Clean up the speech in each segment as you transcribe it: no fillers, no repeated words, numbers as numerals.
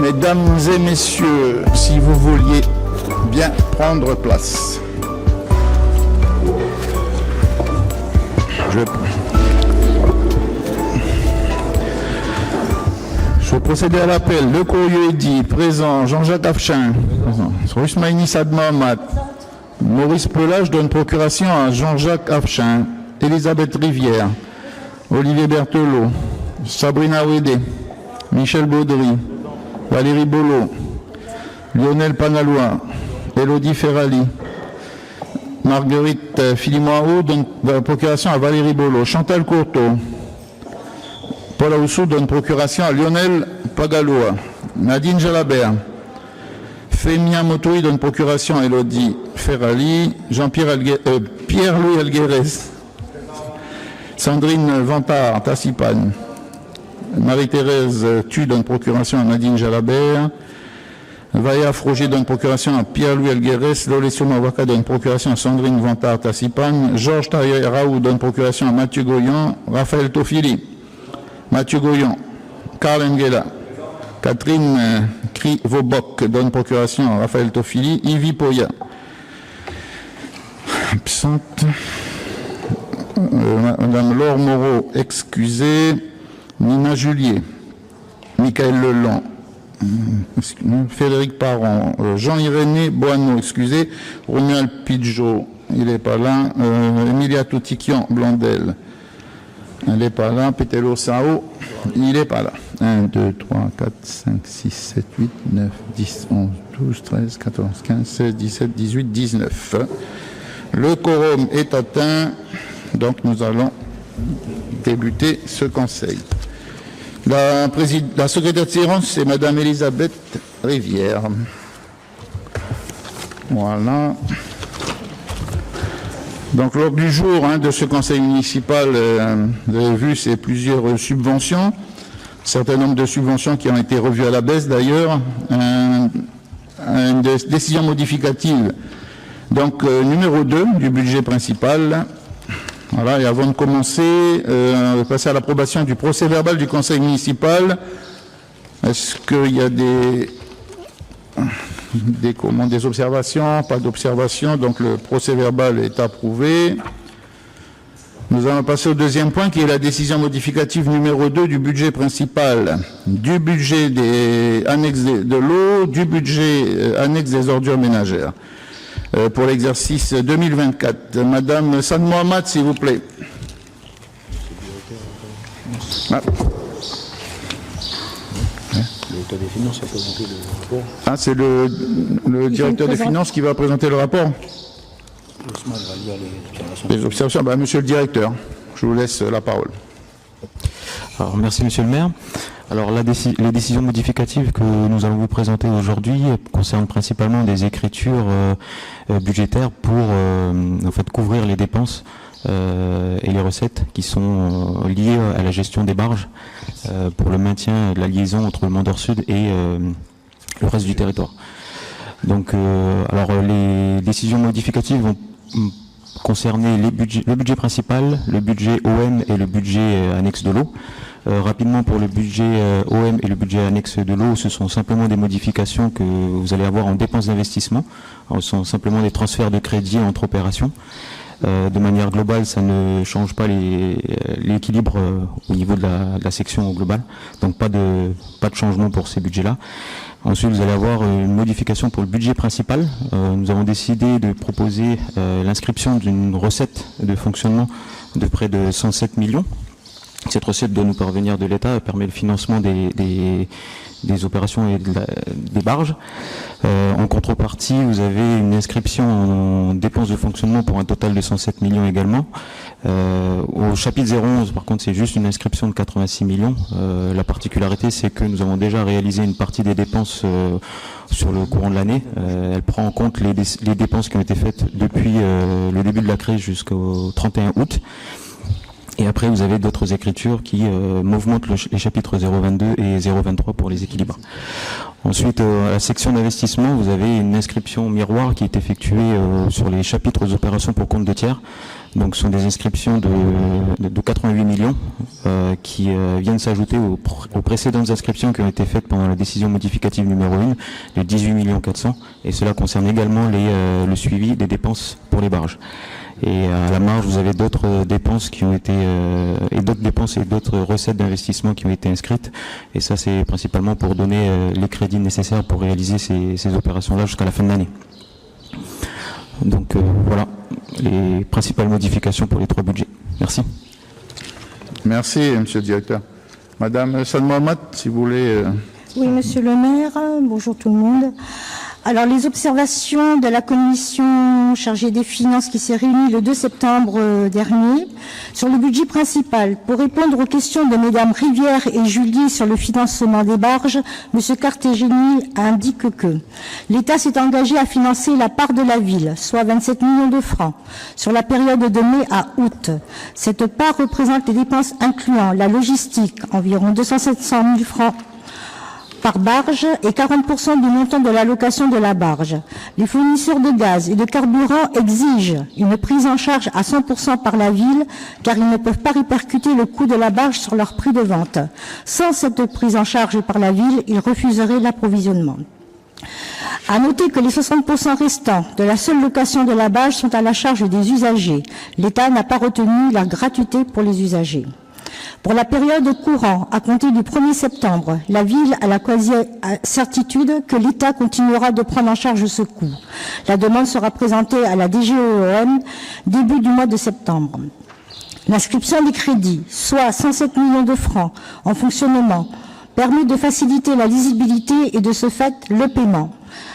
Mesdames et messieurs, si vous vouliez bien prendre place. Je vais procéder à l'appel. Le courrier est dit. Présent. Jean-Jacques Afchin. Rousmaïni Sad Mohamed. Maurice Pelage donne procuration à Jean-Jacques Afchin. Elisabeth Rivière. Olivier Berthelot. Sabrina Ouédé. Michel Baudry. Valérie Bolo. Lionel Panalois. Élodie Ferrali. Marguerite Filimoao donne procuration à Valérie Bolo. Chantal Courteau. Paul Aoussou donne procuration à Lionel Pagaloa. Nadine Jalabert. Fémia Motoui donne procuration à Élodie Ferrali. Pierre-Louis Alguérez. Sandrine Vantard, Tassipane. Marie-Thérèse Tu donne procuration à Nadine Jalabert. Vaya Froger donne procuration à Pierre-Louis Alguérez. Lolesio Mawaka donne procuration à Sandrine Vantard, Tassipane. Georges Raoult donne procuration à Mathieu Goyon. Raphaël Tofili. Mathieu Goyon. Karl Engela. Catherine Krivobok donne procuration à Raphaël Tofili. Yvi Poya. Absente. Madame Laure Moreau, excusée. Nina Julier. Michael Lelon. Frédéric Parent. Jean-Iréné Boineau, excusez. Romuald Pidgeot, il n'est pas là. Emilia Toutiquian Blondel. Elle n'est pas là. Pételo Sao, il n'est pas là. 1, 2, 3, 4, 5, 6, 7, 8, 9, 10, 11, 12, 13, 14, 15, 16, 17, 18, 19. Le quorum est atteint, donc nous allons débuter ce conseil. La secrétaire de séance, c'est Madame Elisabeth Rivière. Voilà. Donc, l'ordre du jour de ce conseil municipal, vous avez vu, c'est plusieurs subventions. Un certain nombre de subventions qui ont été revues à la baisse, d'ailleurs. Une décision modificative. Donc, numéro 2 du budget principal. Voilà, et avant de commencer, on va passer à l'approbation du procès verbal du conseil municipal. Est-ce qu'il y a des observations? Pas d'observations, donc le procès verbal est approuvé. Nous allons passer au deuxième point qui est la décision modificative numéro 2 du budget principal, du budget des annexes de l'eau, du budget annexe des ordures ménagères. Pour l'exercice 2024. Madame Sad Mohamed, s'il vous plaît. Ah. Le directeur des finances a présenté le rapport. Ah, c'est le directeur des finances qui va présenter le rapport. Les observations, monsieur le directeur, je vous laisse la parole. Alors, merci monsieur le maire. Alors les décisions modificatives que nous allons vous présenter aujourd'hui concernent principalement des écritures budgétaires pour en fait couvrir les dépenses et les recettes qui sont liées à la gestion des barges pour le maintien de la liaison entre le Mandeur Sud et le reste du territoire. Donc alors les décisions modificatives vont concerner le budget principal, le budget OM et le budget annexe de l'eau. Rapidement, pour le budget OM et le budget annexe de l'eau, ce sont simplement des modifications que vous allez avoir en dépenses d'investissement. Ce sont simplement des transferts de crédits entre opérations. De manière globale, ça ne change pas l'équilibre au niveau de la section globale. Donc pas de changement pour ces budgets-là. Ensuite, vous allez avoir une modification pour le budget principal. Nous avons décidé de proposer l'inscription d'une recette de fonctionnement de près de 107 millions. Cette recette doit nous parvenir de l'État, elle permet le financement des opérations et des barges. En contrepartie, vous avez une inscription en dépenses de fonctionnement pour un total de 107 millions également. Au chapitre 011, par contre, c'est juste une inscription de 86 millions. La particularité, c'est que nous avons déjà réalisé une partie des dépenses sur le courant de l'année. Elle prend en compte les dépenses qui ont été faites depuis le début de la crise jusqu'au 31 août. Et après, vous avez d'autres écritures qui mouvementent les chapitres 022 et 023 pour les équilibres. Ensuite, à la section d'investissement, vous avez une inscription miroir qui est effectuée sur les chapitres d'opérations pour compte de tiers. Donc, ce sont des inscriptions de 88 millions qui viennent s'ajouter aux précédentes inscriptions qui ont été faites pendant la décision modificative numéro 1, de 18 millions 400. Et cela concerne également le suivi des dépenses pour les barrages. Et à la marge, vous avez d'autres dépenses qui ont été et d'autres recettes d'investissement qui ont été inscrites. Et ça, c'est principalement pour donner les crédits nécessaires pour réaliser ces opérations-là jusqu'à la fin de l'année. Donc voilà les principales modifications pour les 3 budgets. Merci. Merci, Monsieur le Directeur. Madame Salmohamed, si vous voulez... Oui, Monsieur le maire, bonjour tout le monde. Alors, les observations de la commission chargée des finances qui s'est réunie le 2 septembre dernier sur le budget principal. Pour répondre aux questions de Mesdames Rivière et Julier sur le financement des barges, Monsieur Cartegeni indique que l'État s'est engagé à financer la part de la ville, soit 27 millions de francs, sur la période de mai à août. Cette part représente les dépenses incluant la logistique, environ 200-700 000 francs par barge et 40% du montant de la location de la barge. Les fournisseurs de gaz et de carburant exigent une prise en charge à 100% par la ville car ils ne peuvent pas répercuter le coût de la barge sur leur prix de vente. Sans cette prise en charge par la ville, ils refuseraient l'approvisionnement. À noter que les 60% restants de la seule location de la barge sont à la charge des usagers. L'État n'a pas retenu la gratuité pour les usagers. Pour la période courant, à compter du 1er septembre, la ville a la quasi-certitude que l'État continuera de prendre en charge ce coût. La demande sera présentée à la DGOM début du mois de septembre. L'inscription des crédits, soit 107 millions de francs en fonctionnement, permet de faciliter la lisibilité et de ce fait le paiement.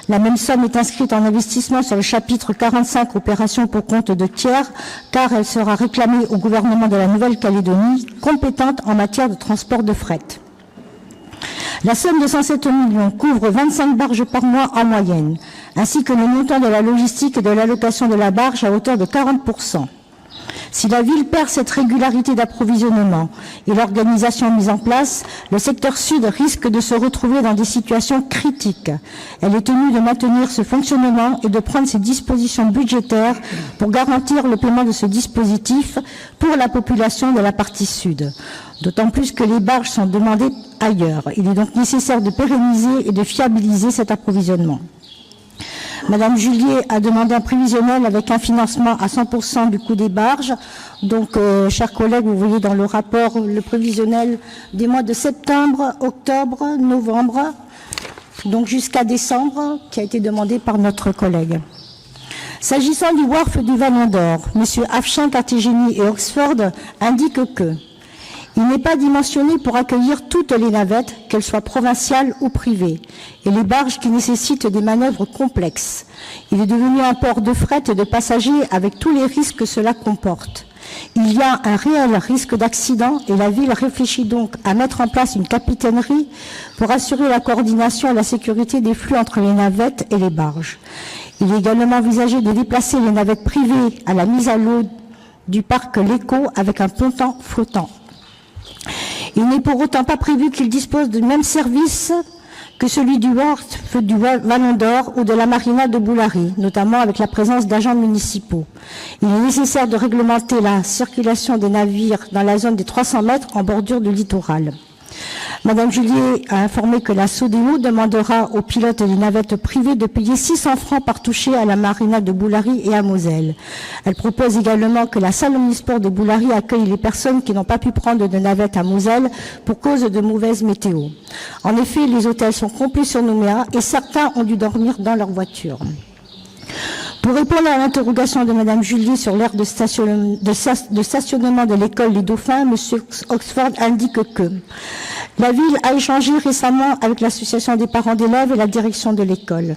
La même somme est inscrite en investissement sur le chapitre 45 opérations pour compte de tiers, car elle sera réclamée au gouvernement de la Nouvelle-Calédonie, compétente en matière de transport de fret. La somme de 107 millions couvre 25 barges par mois en moyenne, ainsi que le montant de la logistique et de l'allocation de la barge à hauteur de 40%. Si la ville perd cette régularité d'approvisionnement et l'organisation mise en place, le secteur sud risque de se retrouver dans des situations critiques. Elle est tenue de maintenir ce fonctionnement et de prendre ses dispositions budgétaires pour garantir le paiement de ce dispositif pour la population de la partie sud. D'autant plus que les barges sont demandées ailleurs. Il est donc nécessaire de pérenniser et de fiabiliser cet approvisionnement. Madame Julier a demandé un prévisionnel avec un financement à 100% du coût des barges. Donc, chers collègues, vous voyez dans le rapport le prévisionnel des mois de septembre, octobre, novembre, donc jusqu'à décembre, qui a été demandé par notre collègue. S'agissant du wharf du Vallon d'Or, M. Afshin, Cartegeni et Oxford indiquent que il n'est pas dimensionné pour accueillir toutes les navettes, qu'elles soient provinciales ou privées, et les barges qui nécessitent des manœuvres complexes. Il est devenu un port de fret et de passagers avec tous les risques que cela comporte. Il y a un réel risque d'accident et la ville réfléchit donc à mettre en place une capitainerie pour assurer la coordination et la sécurité des flux entre les navettes et les barges. Il est également envisagé de déplacer les navettes privées à la mise à l'eau du parc L'Écho avec un ponton flottant. Il n'est pour autant pas prévu qu'il dispose du même service que celui du wharf du Vallon d'Or ou de la marina de Boulari, notamment avec la présence d'agents municipaux. Il est nécessaire de réglementer la circulation des navires dans la zone des 300 mètres en bordure du littoral. Madame Julier a informé que la SODEMO demandera aux pilotes des navettes privées de payer 600 francs par toucher à la marina de Boulari et à Moselle. Elle propose également que la salle omnisport de Boulari accueille les personnes qui n'ont pas pu prendre de navette à Moselle pour cause de mauvaise météo. En effet, les hôtels sont complets sur Nouméa et certains ont dû dormir dans leur voiture. Pour répondre à l'interrogation de Madame Julier sur l'aire de stationnement de l'école Les Dauphins, M. Oxford indique que la ville a échangé récemment avec l'association des parents d'élèves et la direction de l'école.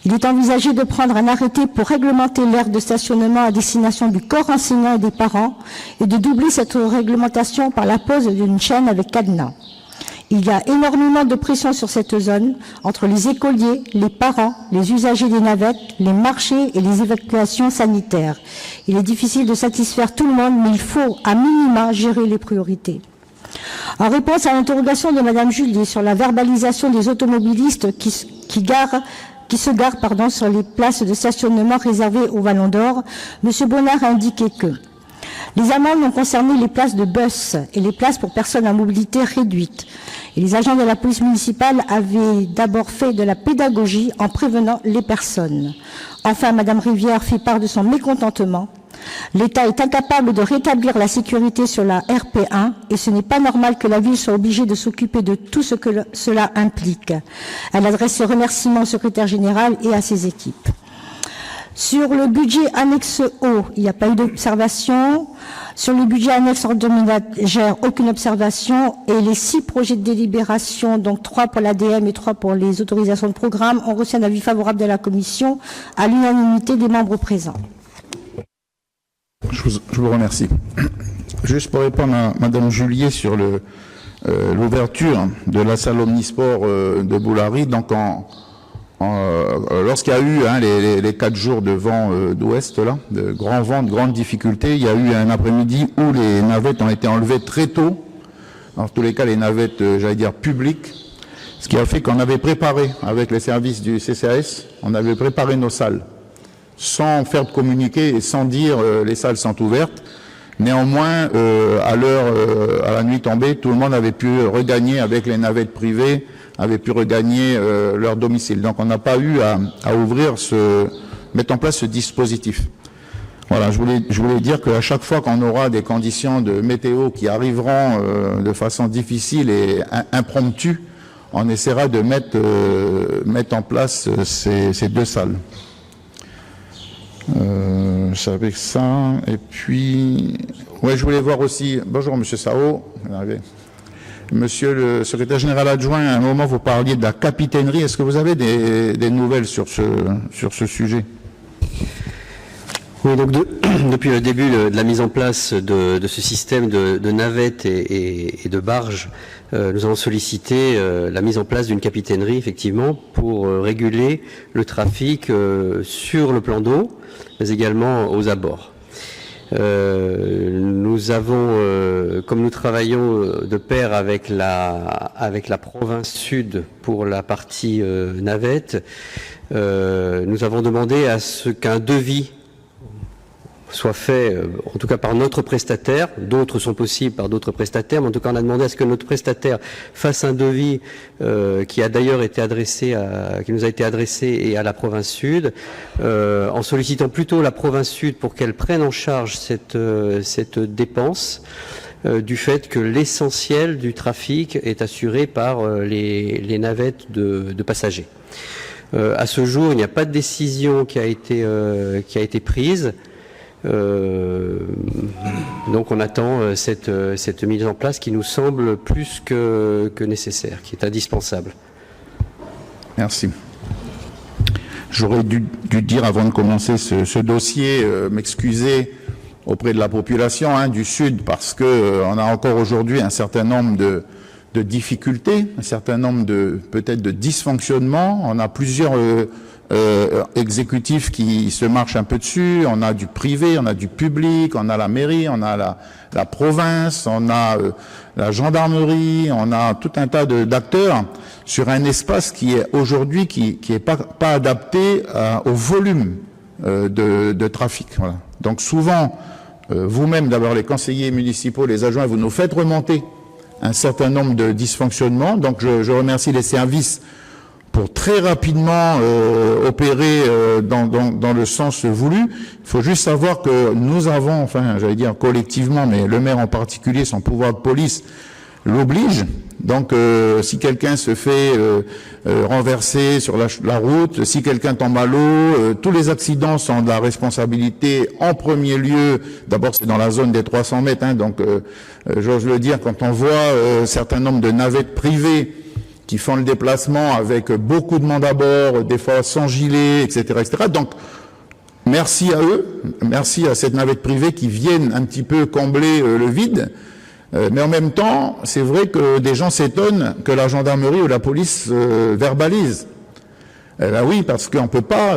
Il est envisagé de prendre un arrêté pour réglementer l'aire de stationnement à destination du corps enseignant et des parents et de doubler cette réglementation par la pose d'une chaîne avec cadenas. Il y a énormément de pression sur cette zone, entre les écoliers, les parents, les usagers des navettes, les marchés et les évacuations sanitaires. Il est difficile de satisfaire tout le monde, mais il faut, à minima, gérer les priorités. En réponse à l'interrogation de Madame Julier sur la verbalisation des automobilistes qui se garent sur les places de stationnement réservées au Vallon d'Or, M. Bonnard a indiqué que les amendes ont concerné les places de bus et les places pour personnes à mobilité réduite. Et les agents de la police municipale avaient d'abord fait de la pédagogie en prévenant les personnes. Enfin, Madame Rivière fait part de son mécontentement. L'État est incapable de rétablir la sécurité sur la RP1 et ce n'est pas normal que la ville soit obligée de s'occuper de tout ce que cela implique. Elle adresse ses remerciements au secrétaire général et à ses équipes. Sur le budget annexe O, il n'y a pas eu d'observation. Sur le budget annexe ordre ménagère, aucune observation. Et les 6 projets de délibération, donc 3 pour l'ADM et 3 pour les autorisations de programme, ont reçu un avis favorable de la Commission à l'unanimité des membres présents. Je vous remercie. Juste pour répondre à Madame Julier sur l'ouverture de la salle omnisport de Boulary, donc lorsqu'il y a eu les 4 jours de vent d'ouest, là, de grands vents, de grandes difficultés, il y a eu un après-midi où les navettes ont été enlevées très tôt, en tous les cas les navettes, j'allais dire, publiques, ce qui a fait qu'on avait préparé, avec les services du CCAS, on avait préparé nos salles, sans faire de communiqué et sans dire les salles sont ouvertes. Néanmoins, à la nuit tombée, tout le monde avait pu regagner avec les navettes privées, avait pu regagner leur domicile. Donc on n'a pas eu à mettre en place ce dispositif. Voilà, je voulais dire qu'à chaque fois qu'on aura des conditions de météo qui arriveront de façon difficile et impromptue, on essaiera de mettre en place ces 2 salles. Je savais que ça. Et puis, ouais, je voulais voir aussi. Bonjour, Monsieur Sao. Monsieur le secrétaire général adjoint, à un moment vous parliez de la capitainerie. Est-ce que vous avez des nouvelles sur ce sujet? Oui, donc depuis le début de la mise en place de ce système de navettes et de barges, nous avons sollicité la mise en place d'une capitainerie, effectivement, pour réguler le trafic sur le plan d'eau, mais également aux abords. Nous avons, comme nous travaillons de pair avec la province sud pour la partie navette, nous avons demandé à ce qu'un devis soit fait, en tout cas par notre prestataire, d'autres sont possibles par d'autres prestataires, mais en tout cas on a demandé à ce que notre prestataire fasse un devis qui a d'ailleurs été qui nous a été adressé et à la province sud, en sollicitant plutôt la province sud pour qu'elle prenne en charge cette dépense, du fait que l'essentiel du trafic est assuré par les navettes de passagers. À ce jour, il n'y a pas de décision qui a été prise. Donc on attend cette mise en place qui nous semble plus que nécessaire, qui est indispensable. Merci. J'aurais dû dire avant de commencer ce dossier, m'excuser auprès de la population du Sud, parce que on a encore aujourd'hui un certain nombre de difficultés, un certain nombre peut-être de dysfonctionnements. On a plusieurs exécutifs qui se marchent un peu dessus. On a du privé, on a du public, on a la mairie, on a la province, on a la gendarmerie, on a tout un tas d'acteurs sur un espace qui est aujourd'hui qui est pas adapté au volume de trafic. Voilà. Donc souvent, vous-même, d'abord les conseillers municipaux, les adjoints, vous nous faites remonter un certain nombre de dysfonctionnements. Donc je remercie les services pour très rapidement opérer dans le sens voulu. Il faut juste savoir que nous avons, enfin j'allais dire collectivement, mais le maire en particulier, son pouvoir de police l'oblige. Donc si quelqu'un se fait renverser sur la route, si quelqu'un tombe à l'eau, tous les accidents sont de la responsabilité en premier lieu. D'abord c'est dans la zone des 300 mètres, donc j'ose le dire, quand on voit un certain nombre de navettes privées qui font le déplacement avec beaucoup de monde à bord, des fois sans gilet, etc., etc. Donc, merci à eux, merci à cette navette privée qui viennent un petit peu combler le vide. Mais en même temps, c'est vrai que des gens s'étonnent que la gendarmerie ou la police verbalise. Ben oui, parce qu'on peut pas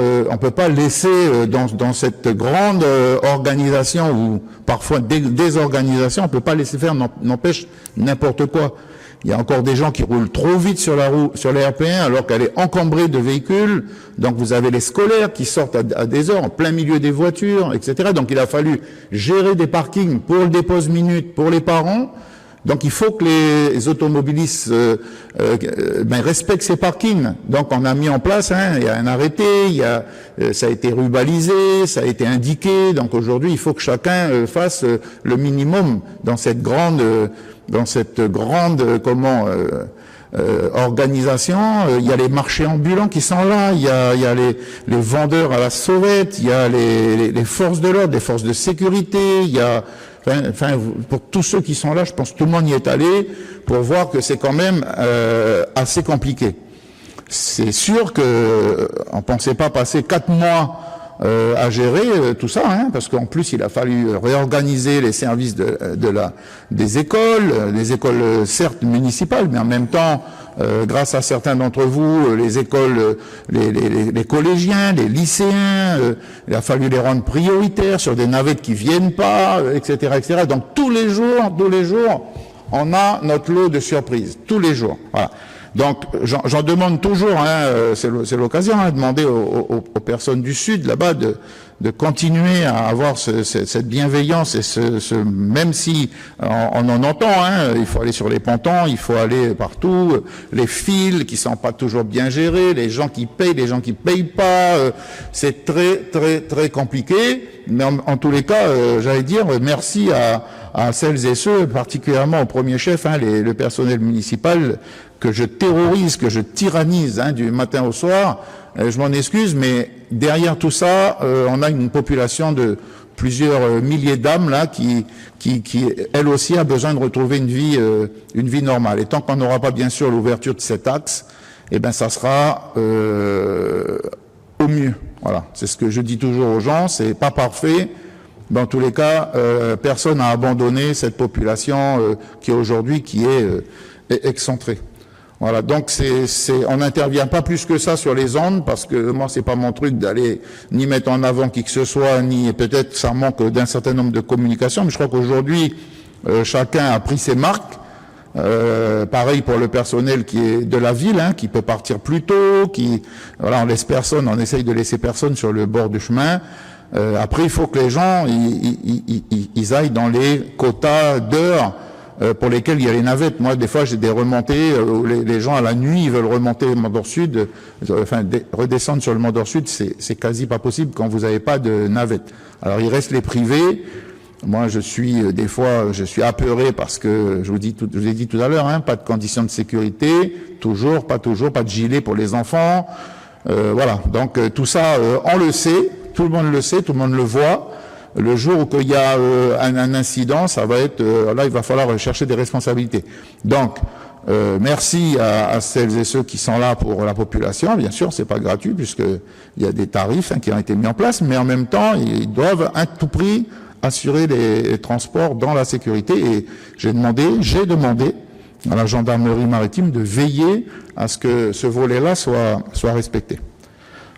laisser dans cette grande organisation ou parfois désorganisation, on peut pas laisser faire n'empêche n'importe quoi. Il y a encore des gens qui roulent trop vite sur la RP1 alors qu'elle est encombrée de véhicules. Donc vous avez les scolaires qui sortent à des heures en plein milieu des voitures, etc. Donc il a fallu gérer des parkings pour le dépose minute pour les parents. Donc il faut que les automobilistes respectent ces parkings. Donc on a mis en place, il y a un arrêté, ça a été rubalisé, ça a été indiqué. Donc aujourd'hui il faut que chacun fasse le minimum dans cette grande organisation. Il y a les marchés ambulants qui sont là, il y a les vendeurs à la sauvette, il y a les forces de l'ordre, les forces de sécurité, il y a pour tous ceux qui sont là, je pense que tout le monde y est allé pour voir que c'est quand même assez compliqué. C'est sûr que on pensait pas passer 4 mois à gérer tout ça, parce qu'en plus il a fallu réorganiser les services des écoles certes municipales, mais en même temps, grâce à certains d'entre vous, les écoles, les collégiens, les lycéens, il a fallu les rendre prioritaires sur des navettes qui viennent pas, etc., etc. Donc tous les jours, on a notre lot de surprises, tous les jours. Voilà. Donc j'en demande toujours, c'est l'occasion, de demander aux personnes du Sud là-bas de continuer à avoir cette bienveillance et même si on en entend, il faut aller sur les pontons, il faut aller partout, les fils qui sont pas toujours bien gérés, les gens qui payent, les gens qui payent pas, c'est très très très compliqué. Mais en tous les cas, j'allais dire merci à celles et ceux, particulièrement au premier chef, le personnel municipal que je terrorise, que je tyrannise du matin au soir. Je m'en excuse, mais derrière tout ça, on a une population de plusieurs milliers d'âmes là qui elle aussi a besoin de retrouver une vie normale. Et tant qu'on n'aura pas bien sûr l'ouverture de cet axe, ça sera au mieux. Voilà, c'est ce que je dis toujours aux gens. C'est pas parfait. Dans tous les cas, personne n'a abandonné cette population qui aujourd'hui est excentrée. Voilà, donc on n'intervient pas plus que ça sur les ondes parce que moi c'est pas mon truc d'aller ni mettre en avant qui que ce soit, ni peut-être ça manque d'un certain nombre de communications, mais je crois qu'aujourd'hui chacun a pris ses marques. Pareil pour le personnel qui est de la ville, qui peut partir plus tôt, on essaye de laisser personne sur le bord du chemin. Après il faut que les gens ils aillent dans les quotas d'heures pour lesquels il y a les navettes. Moi, des fois, j'ai des remontées où les gens, à la nuit, ils veulent remonter le Mont-d'Or Sud, redescendre sur le Mont-d'Or Sud, c'est quasi pas possible quand vous n'avez pas de navette. Alors, il reste les privés. Moi, des fois, je suis apeuré parce que, je vous ai dit tout à l'heure, pas de conditions de sécurité, pas de gilet pour les enfants. Voilà. Donc, tout ça, on le sait, tout le monde le sait, tout le monde le voit. Le jour où il y a un incident, ça va être là, il va falloir chercher des responsabilités. Donc, merci à celles et ceux qui sont là pour la population. Bien sûr, c'est pas gratuit puisque il y a des tarifs qui ont été mis en place, mais en même temps, ils doivent à tout prix assurer les transports dans la sécurité. Et j'ai demandé à la gendarmerie maritime de veiller à ce que ce volet-là soit respecté.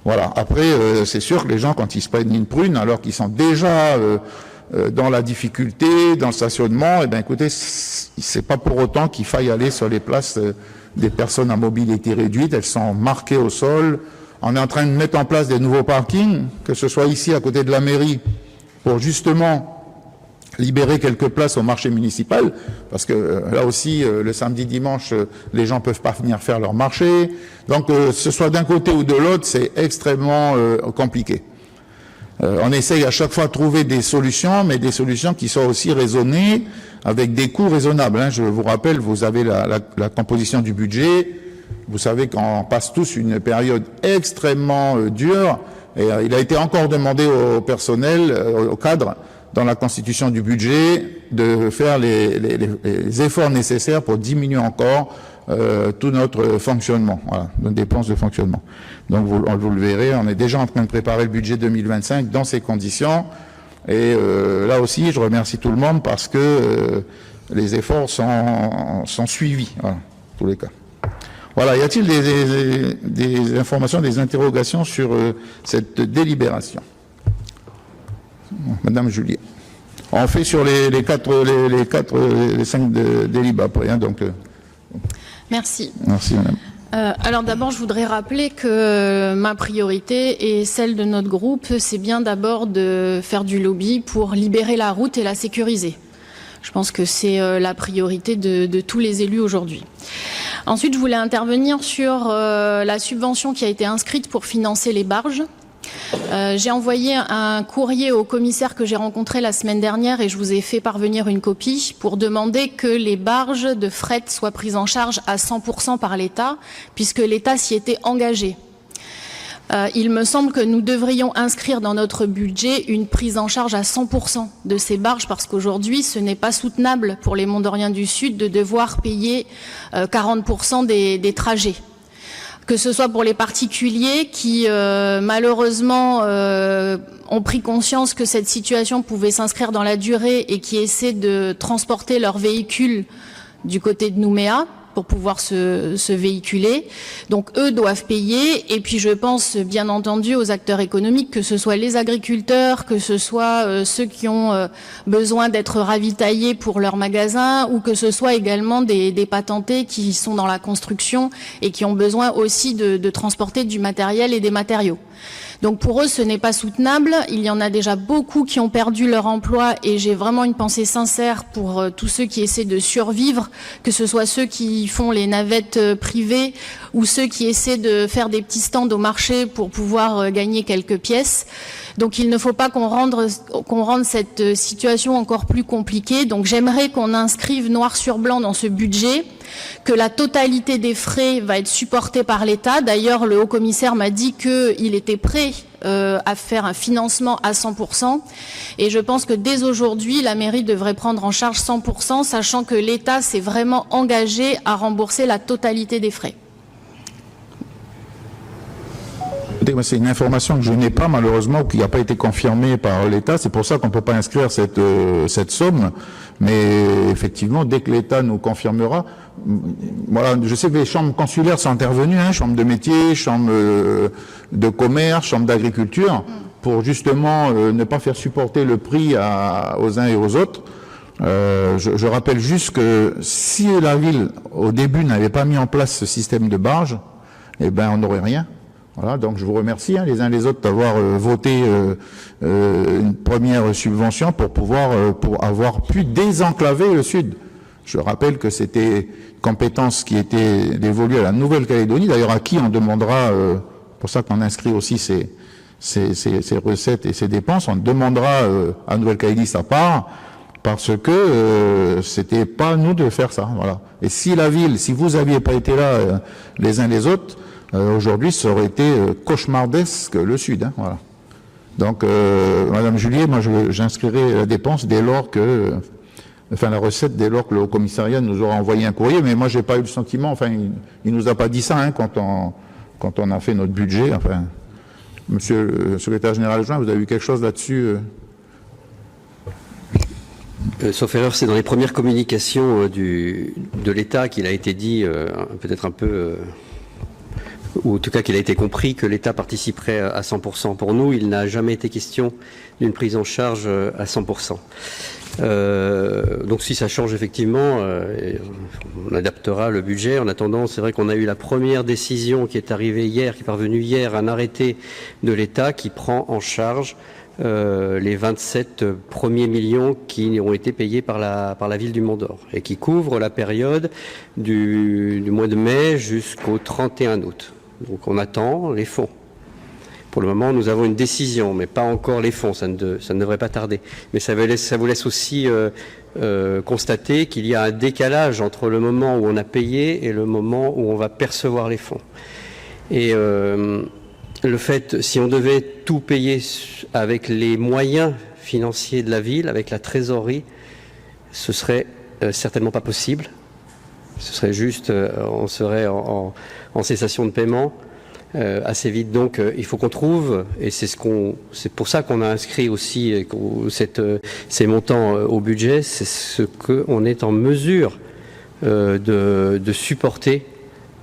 Voilà. Après, c'est sûr que les gens, quand ils se prennent une prune, alors qu'ils sont déjà dans la difficulté, dans le stationnement, écoutez, c'est pas pour autant qu'il faille aller sur les places des personnes à mobilité réduite. Elles sont marquées au sol. On est en train de mettre en place des nouveaux parkings, que ce soit ici à côté de la mairie, pour justement libérer quelques places au marché municipal, parce que là aussi, le samedi, dimanche, les gens peuvent pas venir faire leur marché. Donc, ce soit d'un côté ou de l'autre, c'est extrêmement compliqué. On essaye à chaque fois de trouver des solutions, mais des solutions qui soient aussi raisonnées, avec des coûts raisonnables. Je vous rappelle, vous avez la composition du budget. Vous savez qu'on passe tous une période extrêmement dure, et il a été encore demandé au personnel, au cadre, dans la constitution du budget, de faire les efforts nécessaires pour diminuer encore tout notre fonctionnement, nos dépenses de fonctionnement. Donc vous le verrez, on est déjà en train de préparer le budget 2025 dans ces conditions. Et là aussi, je remercie tout le monde parce que les efforts sont suivis, voilà, en tous les cas. Voilà, y a-t-il des informations, des interrogations sur cette délibération? Madame Juliet. On fait sur les 5 délibats après, hein, donc... Merci. Merci, madame. Alors d'abord, je voudrais rappeler que ma priorité et celle de notre groupe, c'est bien d'abord de faire du lobby pour libérer la route et la sécuriser. Je pense que c'est la priorité de tous les élus aujourd'hui. Ensuite, je voulais intervenir sur la subvention qui a été inscrite pour financer les barges. J'ai envoyé un courrier au commissaire que j'ai rencontré la semaine dernière et je vous ai fait parvenir une copie pour demander que les barges de fret soient prises en charge à 100% par l'État, puisque l'État s'y était engagé. Il me semble que nous devrions inscrire dans notre budget une prise en charge à 100% de ces barges, parce qu'aujourd'hui, ce n'est pas soutenable pour les Mondoriens du Sud de devoir payer 40% des trajets. Que ce soit pour les particuliers qui, malheureusement, ont pris conscience que cette situation pouvait s'inscrire dans la durée et qui essaient de transporter leurs véhicules du côté de Nouméa pour pouvoir se véhiculer. Donc eux doivent payer, et puis je pense bien entendu aux acteurs économiques, que ce soit les agriculteurs, que ce soit ceux qui ont besoin d'être ravitaillés pour leurs magasins, ou que ce soit également des patentés qui sont dans la construction et qui ont besoin aussi de transporter du matériel et des matériaux. Donc pour eux, ce n'est pas soutenable. Il y en a déjà beaucoup qui ont perdu leur emploi et j'ai vraiment une pensée sincère pour tous ceux qui essaient de survivre, que ce soit ceux qui font les navettes privées ou ceux qui essaient de faire des petits stands au marché pour pouvoir gagner quelques pièces. Donc il ne faut pas qu'on rende cette situation encore plus compliquée. Donc j'aimerais qu'on inscrive noir sur blanc dans ce budget que la totalité des frais va être supportée par l'État. D'ailleurs, le haut-commissaire m'a dit qu'il était prêt à faire un financement à 100%. Et je pense que dès aujourd'hui, la mairie devrait prendre en charge 100%, sachant que l'État s'est vraiment engagé à rembourser la totalité des frais. C'est une information que je n'ai pas malheureusement, ou qui n'a pas été confirmée par l'État. C'est pour ça qu'on ne peut pas inscrire cette somme. Mais effectivement, dès que l'État nous confirmera, voilà, je sais que les chambres consulaires sont intervenues, hein, chambres de métier, chambres de commerce, chambres d'agriculture, pour justement ne pas faire supporter le prix aux uns et aux autres. Je rappelle juste que si la ville, au début, n'avait pas mis en place ce système de barge, eh ben, on n'aurait rien. Voilà, donc je vous remercie les uns les autres d'avoir voté une première subvention pour avoir pu désenclaver le Sud. Je rappelle que c'était une compétence qui était dévolue à la Nouvelle-Calédonie, d'ailleurs à qui on demandera, pour ça qu'on inscrit aussi ces recettes et ces dépenses, on demandera à Nouvelle-Calédonie sa part, parce que c'était pas à nous de faire ça. Voilà. Et si la ville, si vous aviez pas été là les uns les autres, aujourd'hui, ça aurait été cauchemardesque le Sud. Hein, voilà. Donc, Madame Juliet, moi, j'inscrirai la dépense dès lors que, enfin, la recette dès lors que le Haut-Commissariat nous aura envoyé un courrier. Mais moi, j'ai pas eu le sentiment, enfin, il nous a pas dit ça, hein, quand on a fait notre budget. Enfin, Monsieur le secrétaire général adjoint, vous avez eu quelque chose là-dessus Sauf erreur, c'est dans les premières communications de l'État qu'il a été dit, peut-être un peu... ou en tout cas qu'il a été compris que l'État participerait à 100%. Pour nous, il n'a jamais été question d'une prise en charge à 100%. Donc si ça change effectivement, on adaptera le budget. En attendant, c'est vrai qu'on a eu la première décision qui est arrivée hier, qui est parvenue hier, un arrêté de l'État qui prend en charge les 27 premiers millions qui ont été payés par la ville du Mont-d'Or et qui couvrent la période du mois de mai jusqu'au 31 août. Donc on attend les fonds. Pour le moment, nous avons une décision, mais pas encore les fonds. Ça ne devrait pas tarder. Mais ça vous laisse aussi constater qu'il y a un décalage entre le moment où on a payé et le moment où on va percevoir les fonds. Et le fait, si on devait tout payer avec les moyens financiers de la ville, avec la trésorerie, ce serait certainement pas possible. Ce serait juste, on serait en cessation de paiement. assez vite. Donc, il faut qu'on trouve, et c'est pour ça qu'on a inscrit aussi ces montants au budget, c'est ce qu'on est en mesure de supporter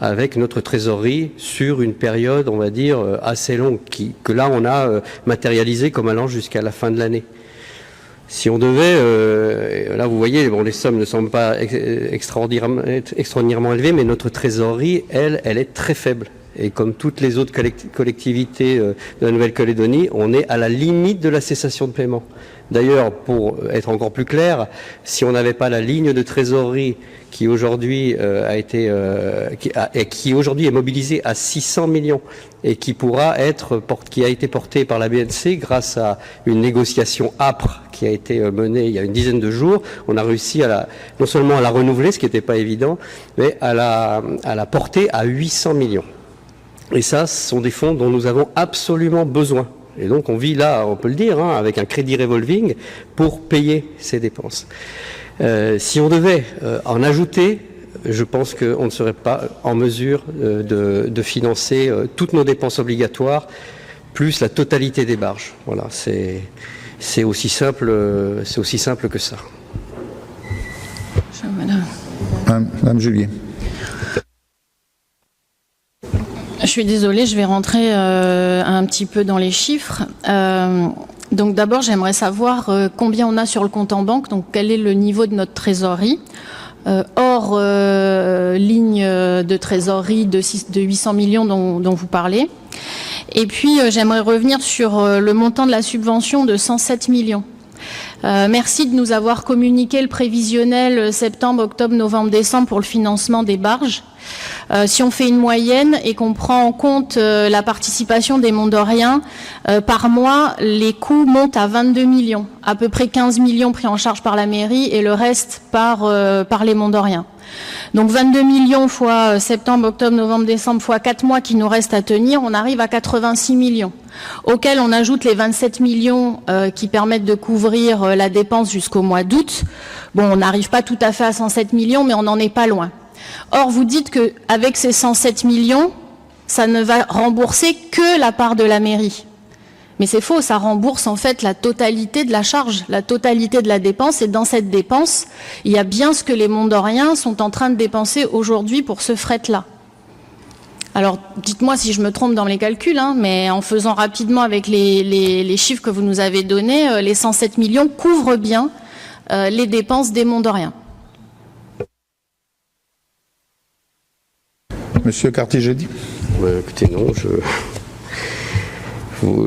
avec notre trésorerie sur une période, on va dire, assez longue, que là on a matérialisé comme allant jusqu'à la fin de l'année. Si on devait, là vous voyez, bon, les sommes ne semblent pas extraordinairement élevées, mais notre trésorerie, elle est très faible. Et comme toutes les autres collectivités de la Nouvelle-Calédonie, on est à la limite de la cessation de paiement. D'ailleurs, pour être encore plus clair, si on n'avait pas la ligne de trésorerie qui aujourd'hui qui aujourd'hui est mobilisée à 600 millions et qui a été portée par la BNC grâce à une négociation âpre qui a été menée il y a une dizaine de jours, on a réussi non seulement à la renouveler, ce qui n'était pas évident, mais à la porter à 800 millions. Et ça, ce sont des fonds dont nous avons absolument besoin. Et donc on vit là, on peut le dire, avec un crédit revolving pour payer ces dépenses. Si on devait en ajouter, je pense qu'on ne serait pas en mesure de financer toutes nos dépenses obligatoires, plus la totalité des barges. Voilà, c'est aussi simple que ça. Madame Julier. Je suis désolée, je vais rentrer un petit peu dans les chiffres. Donc d'abord, j'aimerais savoir combien on a sur le compte en banque, donc quel est le niveau de notre trésorerie, hors ligne de trésorerie de 800 millions dont vous parlez. Et puis, j'aimerais revenir sur le montant de la subvention de 107 millions. Merci de nous avoir communiqué le prévisionnel septembre, octobre, novembre, décembre pour le financement des barges. Si on fait une moyenne et qu'on prend en compte la participation des Mondoriens, par mois, les coûts montent à 22 millions. À peu près 15 millions pris en charge par la mairie et le reste par les Mondoriens. Donc 22 millions fois septembre, octobre, novembre, décembre fois 4 mois qui nous restent à tenir, on arrive à 86 millions. Auxquels on ajoute les 27 millions qui permettent de couvrir la dépense jusqu'au mois d'août. Bon, on n'arrive pas tout à fait à 107 millions, mais on n'en est pas loin. Or, vous dites qu'avec ces 107 millions, ça ne va rembourser que la part de la mairie. Mais c'est faux, ça rembourse en fait la totalité de la charge, la totalité de la dépense. Et dans cette dépense, il y a bien ce que les Mondoriens sont en train de dépenser aujourd'hui pour ce fret-là. Alors, dites-moi si je me trompe dans les calculs, mais en faisant rapidement avec les chiffres que vous nous avez donnés, les 107 millions couvrent bien les dépenses des Mondoriens. Monsieur Cartier-Jeudi. Écoutez, non,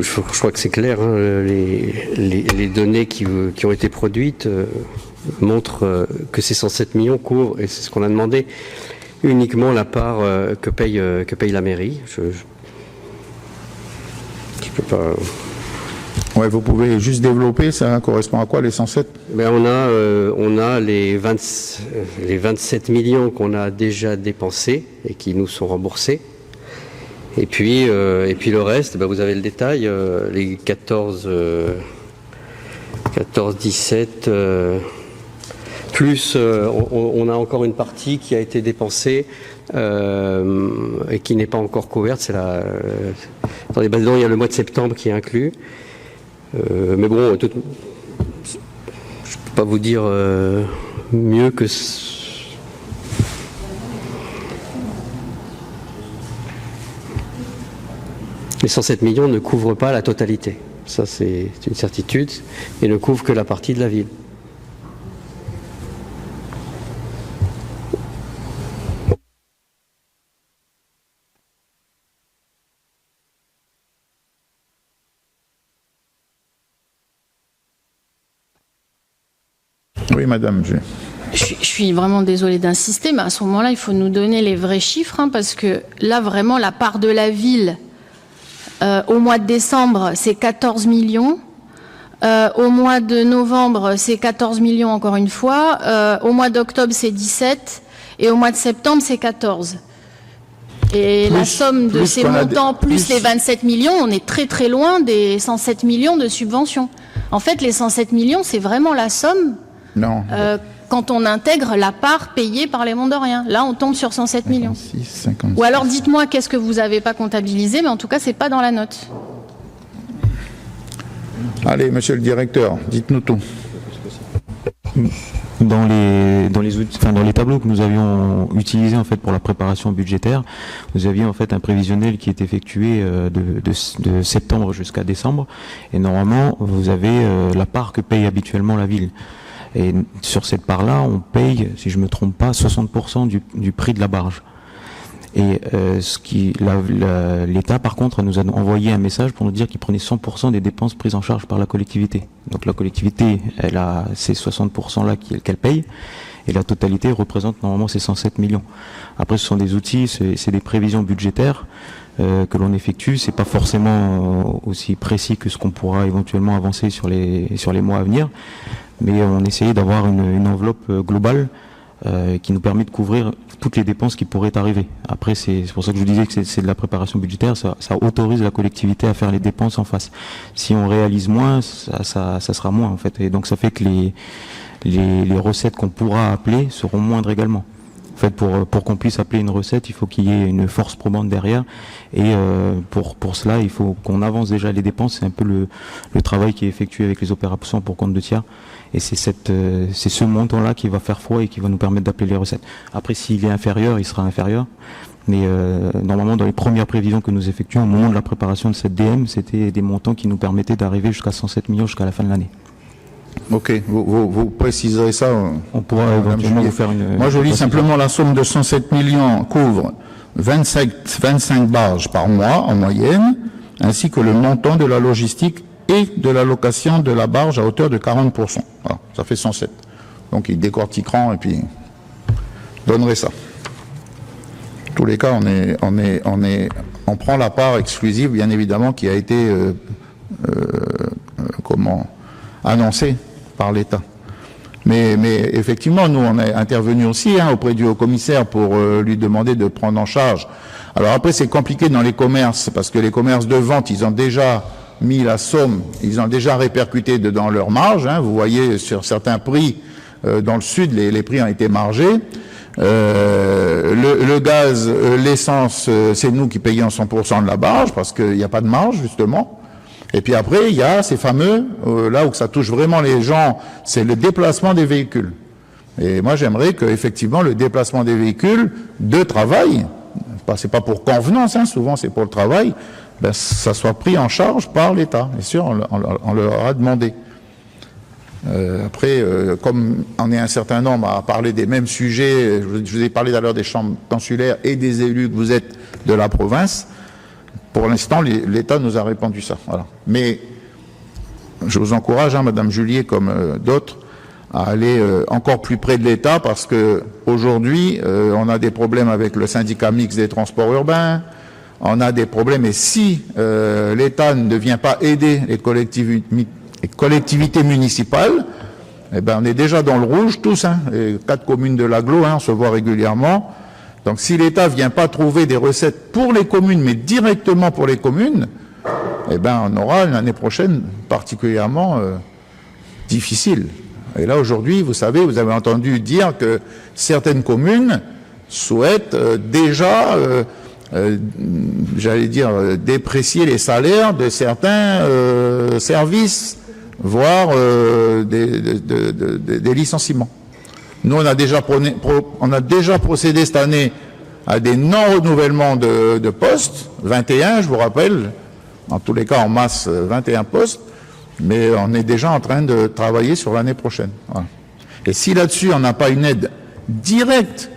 je crois que c'est clair. Les données qui ont été produites montrent que ces 107 millions couvrent, et c'est ce qu'on a demandé, uniquement la part que paye la mairie. Je peux pas. Ouais, vous pouvez juste développer, ça correspond à quoi les 107? On a les 27 millions qu'on a déjà dépensés et qui nous sont remboursés. Et puis le reste, vous avez le détail, les 14, 17, plus on a encore une partie qui a été dépensée et qui n'est pas encore couverte. C'est attendez, dedans il y a le mois de septembre qui est inclus. Mais bon, je ne peux pas vous dire mieux que... Les 107 millions ne couvrent pas la totalité. Ça, c'est une certitude. Et ne couvrent que la partie de la ville. Oui, madame. Je suis vraiment désolée d'insister, mais à ce moment-là, il faut nous donner les vrais chiffres, parce que là, vraiment, la part de la ville, au mois de décembre, c'est 14 millions. Au mois de novembre, c'est 14 millions encore une fois. Au mois d'octobre, c'est 17. Et au mois de septembre, c'est 14. Et la somme de ces montants, plus les 27 millions, on est très très loin des 107 millions de subventions. En fait, les 107 millions, c'est vraiment la somme quand on intègre la part payée par les Mondoriens. Là, on tombe sur 107 millions. 56, 56. Ou alors dites-moi qu'est-ce que vous n'avez pas comptabilisé, mais en tout cas, c'est pas dans la note. Allez, monsieur le directeur, dites-nous tout. Dans les tableaux que nous avions utilisés en fait pour la préparation budgétaire, vous aviez en fait un prévisionnel qui est effectué de septembre jusqu'à décembre, et normalement vous avez la part que paye habituellement la ville. Et sur cette part-là, on paye, si je me trompe pas, 60% du prix de la barge. Et l'État, par contre, nous a envoyé un message pour nous dire qu'il prenait 100% des dépenses prises en charge par la collectivité. Donc la collectivité, elle a ces 60%-là qu'elle paye, et la totalité représente normalement ces 107 millions. Après, ce sont des outils, c'est des prévisions budgétaires que l'on effectue. C'est pas forcément aussi précis que ce qu'on pourra éventuellement avancer sur les mois à venir, mais on essayait d'avoir une enveloppe globale qui nous permet de couvrir toutes les dépenses qui pourraient arriver. Après, c'est pour ça que je vous disais que c'est de la préparation budgétaire, ça autorise la collectivité à faire les dépenses en face. Si on réalise moins, ça sera moins en fait. Et donc ça fait que les recettes qu'on pourra appeler seront moindres également. En fait, pour qu'on puisse appeler une recette, il faut qu'il y ait une force probante derrière, et pour cela, il faut qu'on avance déjà les dépenses. C'est un peu le travail qui est effectué avec les opérations pour compte de tiers, et c'est ce montant-là qui va faire foi et qui va nous permettre d'appeler les recettes. Après, s'il est inférieur, il sera inférieur, mais normalement, dans les premières prévisions que nous effectuons au moment de la préparation de cette DM, c'était des montants qui nous permettaient d'arriver jusqu'à 107 millions jusqu'à la fin de l'année. Ok, vous préciserez ça. On pourra éventuellement vous faire une... Moi, je lis simplement la somme de 107 millions couvre 25 barges par mois en moyenne, ainsi que le montant de la logistique et de la location de la barge à hauteur de 40%. Voilà, ça fait 107. Donc, ils décortiqueront et puis donneraient ça. En tous les cas, on prend la part exclusive, bien évidemment, qui a été annoncé par l'État. Mais effectivement, nous, on est intervenu aussi auprès du haut-commissaire pour lui demander de prendre en charge. Alors après, c'est compliqué dans les commerces, parce que les commerces de vente, ils ont déjà mis la somme, ils ont déjà répercuté dans leur marge. Vous voyez, sur certains prix, dans le sud, les prix ont été margés. Le gaz, l'essence, c'est nous qui payons 100% de la barge, parce qu'il n'y a pas de marge, justement. Et puis après, il y a ces fameux, là où ça touche vraiment les gens, c'est le déplacement des véhicules. Et moi, j'aimerais que, effectivement, le déplacement des véhicules de travail, c'est pas pour convenance, souvent c'est pour le travail, ça soit pris en charge par l'État. Bien sûr, on leur a demandé. Après, comme on est un certain nombre à parler des mêmes sujets, je vous ai parlé d'ailleurs des chambres consulaires et des élus que vous êtes de la province. Pour l'instant, l'État nous a répondu ça. Voilà. Mais je vous encourage, Madame Julier, comme d'autres, à aller encore plus près de l'État, parce que aujourd'hui, on a des problèmes avec le syndicat mixte des transports urbains, on a des problèmes, et si l'État ne vient pas aider les collectivités municipales, eh ben, on est déjà dans le rouge tous. Les 4 communes de l'agglo, on se voit régulièrement. Donc si l'État vient pas trouver des recettes pour les communes, mais directement pour les communes, eh ben on aura une année prochaine particulièrement difficile. Et là aujourd'hui, vous savez, vous avez entendu dire que certaines communes souhaitent déjà, j'allais dire, déprécier les salaires de certains services, voire des licenciements. Nous, on a déjà procédé cette année à des non-renouvellements de postes, 21, je vous rappelle, en tous les cas en masse 21 postes, mais on est déjà en train de travailler sur l'année prochaine. Voilà. Et si là-dessus, on n'a pas une aide directe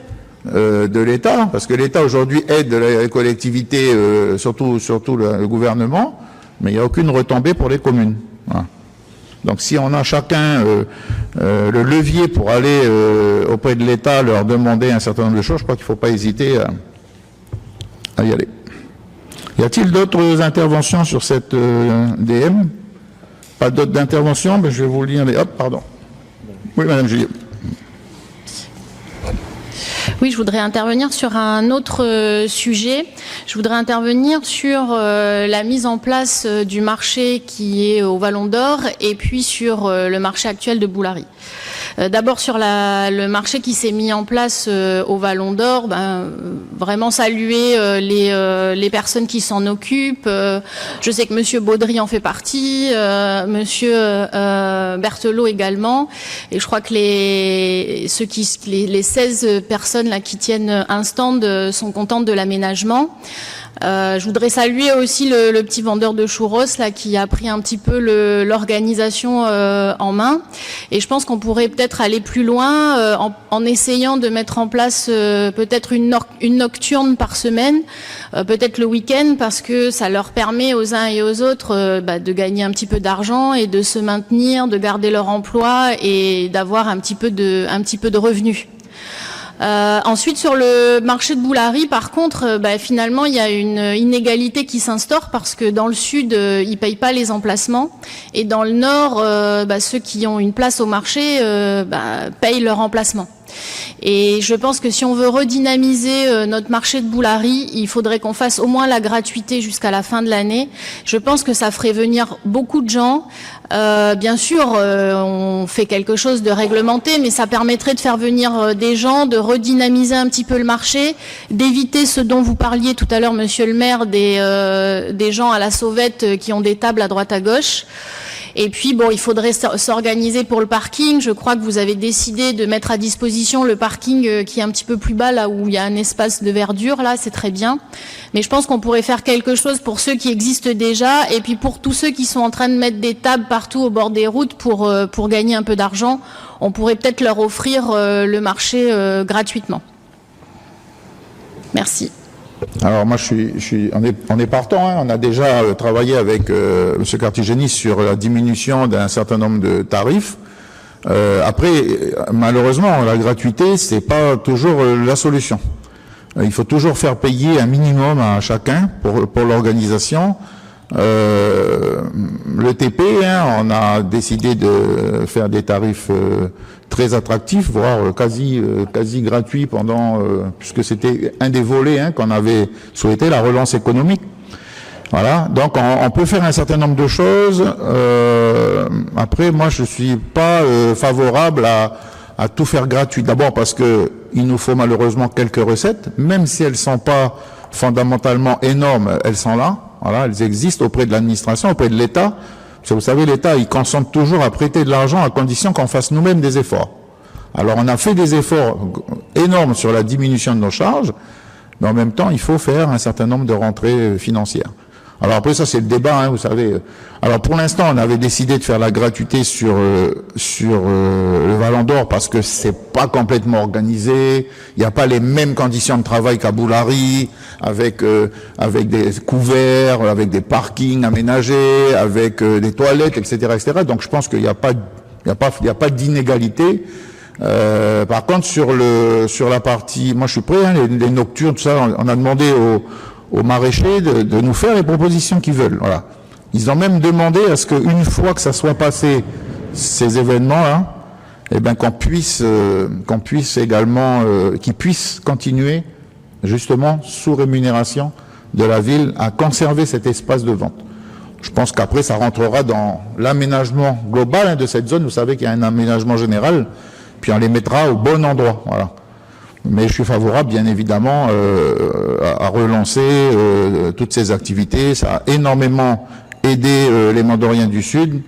de l'État, parce que l'État aujourd'hui aide les collectivités, surtout le gouvernement, mais il n'y a aucune retombée pour les communes. Voilà. Donc si on a chacun le levier pour aller auprès de l'État, leur demander un certain nombre de choses, je crois qu'il ne faut pas hésiter à y aller. Y a-t-il d'autres interventions sur cette DM? Pas d'autres interventions? Je vais vous lire les... Hop, pardon. Oui, Madame Juliet. Oui, je voudrais intervenir sur un autre sujet. Je voudrais intervenir sur la mise en place du marché qui est au Vallon d'Or et puis sur le marché actuel de Boulary. D'abord sur le marché qui s'est mis en place au Vallon d'Or, vraiment saluer les personnes qui s'en occupent. Je sais que Monsieur Baudry en fait partie, Monsieur Berthelot également, et je crois que les 16 personnes là qui tiennent un stand sont contentes de l'aménagement. Je voudrais saluer aussi le petit vendeur de churros là qui a pris un petit peu l'organisation en main, et je pense qu'on pourrait peut-être aller plus loin en essayant de mettre en place peut-être une nocturne par semaine, peut-être le week-end, parce que ça leur permet aux uns et aux autres de gagner un petit peu d'argent et de se maintenir, de garder leur emploi et d'avoir un petit peu de revenus. Ensuite, sur le marché de Boulary, par contre, finalement, il y a une inégalité qui s'instaure parce que dans le sud, ils payent pas les emplacements, et dans le nord, ceux qui ont une place au marché payent leur emplacement. Et je pense que si on veut redynamiser notre marché de Boulary, il faudrait qu'on fasse au moins la gratuité jusqu'à la fin de l'année. Je pense que ça ferait venir beaucoup de gens. Bien sûr, on fait quelque chose de réglementé, mais ça permettrait de faire venir des gens, de redynamiser un petit peu le marché, d'éviter ce dont vous parliez tout à l'heure, Monsieur le maire, des gens à la sauvette qui ont des tables à droite à gauche. Et puis, il faudrait s'organiser pour le parking. Je crois que vous avez décidé de mettre à disposition le parking qui est un petit peu plus bas, là où il y a un espace de verdure, là, c'est très bien. Mais je pense qu'on pourrait faire quelque chose pour ceux qui existent déjà, et puis pour tous ceux qui sont en train de mettre des tables partout au bord des routes pour gagner un peu d'argent, on pourrait peut-être leur offrir le marché gratuitement. Merci. Alors moi, on est partant. On a déjà travaillé avec M. Cartigeni sur la diminution d'un certain nombre de tarifs. Après, malheureusement, la gratuité, c'est pas toujours la solution. Il faut toujours faire payer un minimum à chacun pour l'organisation. Le TP, on a décidé de faire des tarifs très attractifs, voire quasi gratuits puisque c'était un des volets qu'on avait souhaité, la relance économique. Voilà, donc on peut faire un certain nombre de choses. Après, moi, je suis pas favorable à tout faire gratuit. D'abord parce que il nous faut malheureusement quelques recettes, même si elles sont pas fondamentalement énormes, elles sont là. Voilà, elles existent auprès de l'administration, auprès de l'État. Parce que vous savez, l'État, il consente toujours à prêter de l'argent à condition qu'on fasse nous-mêmes des efforts. Alors, on a fait des efforts énormes sur la diminution de nos charges, mais en même temps, il faut faire un certain nombre de rentrées financières. Alors après, ça, c'est le débat, vous savez. Alors, pour l'instant, on avait décidé de faire la gratuité sur le Vallon d'Or parce que c'est pas complètement organisé. Il n'y a pas les mêmes conditions de travail qu'à Boulary, avec des couverts, avec des parkings aménagés, avec des toilettes, etc., etc. Donc, je pense qu'il n'y a pas d'inégalité. Par contre, sur la partie, moi, je suis prêt, les nocturnes, tout ça, on a demandé aux maraîchers de nous faire les propositions qu'ils veulent. Voilà. Ils ont même demandé à ce qu'une fois que ça soit passé, ces événements-là, qu'on puisse également, qu'ils puissent continuer, justement, sous rémunération de la ville, à conserver cet espace de vente. Je pense qu'après, ça rentrera dans l'aménagement global de cette zone. Vous savez qu'il y a un aménagement général, puis on les mettra au bon endroit. Voilà. Mais je suis favorable, bien évidemment, à relancer toutes ces activités. Ça a énormément aidé les Mandoriens du Sud.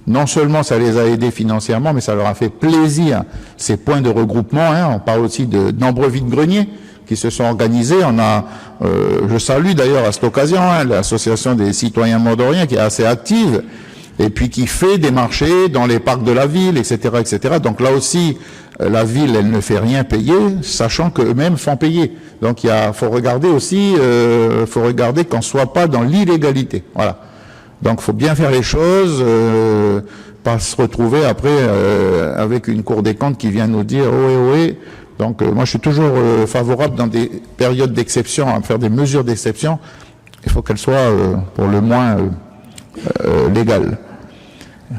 Non seulement ça les a aidés financièrement, mais ça leur a fait plaisir, ces points de regroupement. On parle aussi de nombreux vides-greniers qui se sont organisés. On a, je salue d'ailleurs à cette occasion, l'association des citoyens mandoriens qui est assez active, et puis qui fait des marchés dans les parcs de la ville, etc., etc. Donc là aussi, la ville, elle ne fait rien payer, sachant qu'eux-mêmes font payer. Donc faut regarder aussi, faut regarder qu'on soit pas dans l'illégalité. Voilà. Donc faut bien faire les choses, pas se retrouver après avec une Cour des comptes qui vient nous dire ohé. Donc moi je suis toujours favorable dans des périodes d'exception à faire des mesures d'exception. Il faut qu'elles soient pour le moins légales.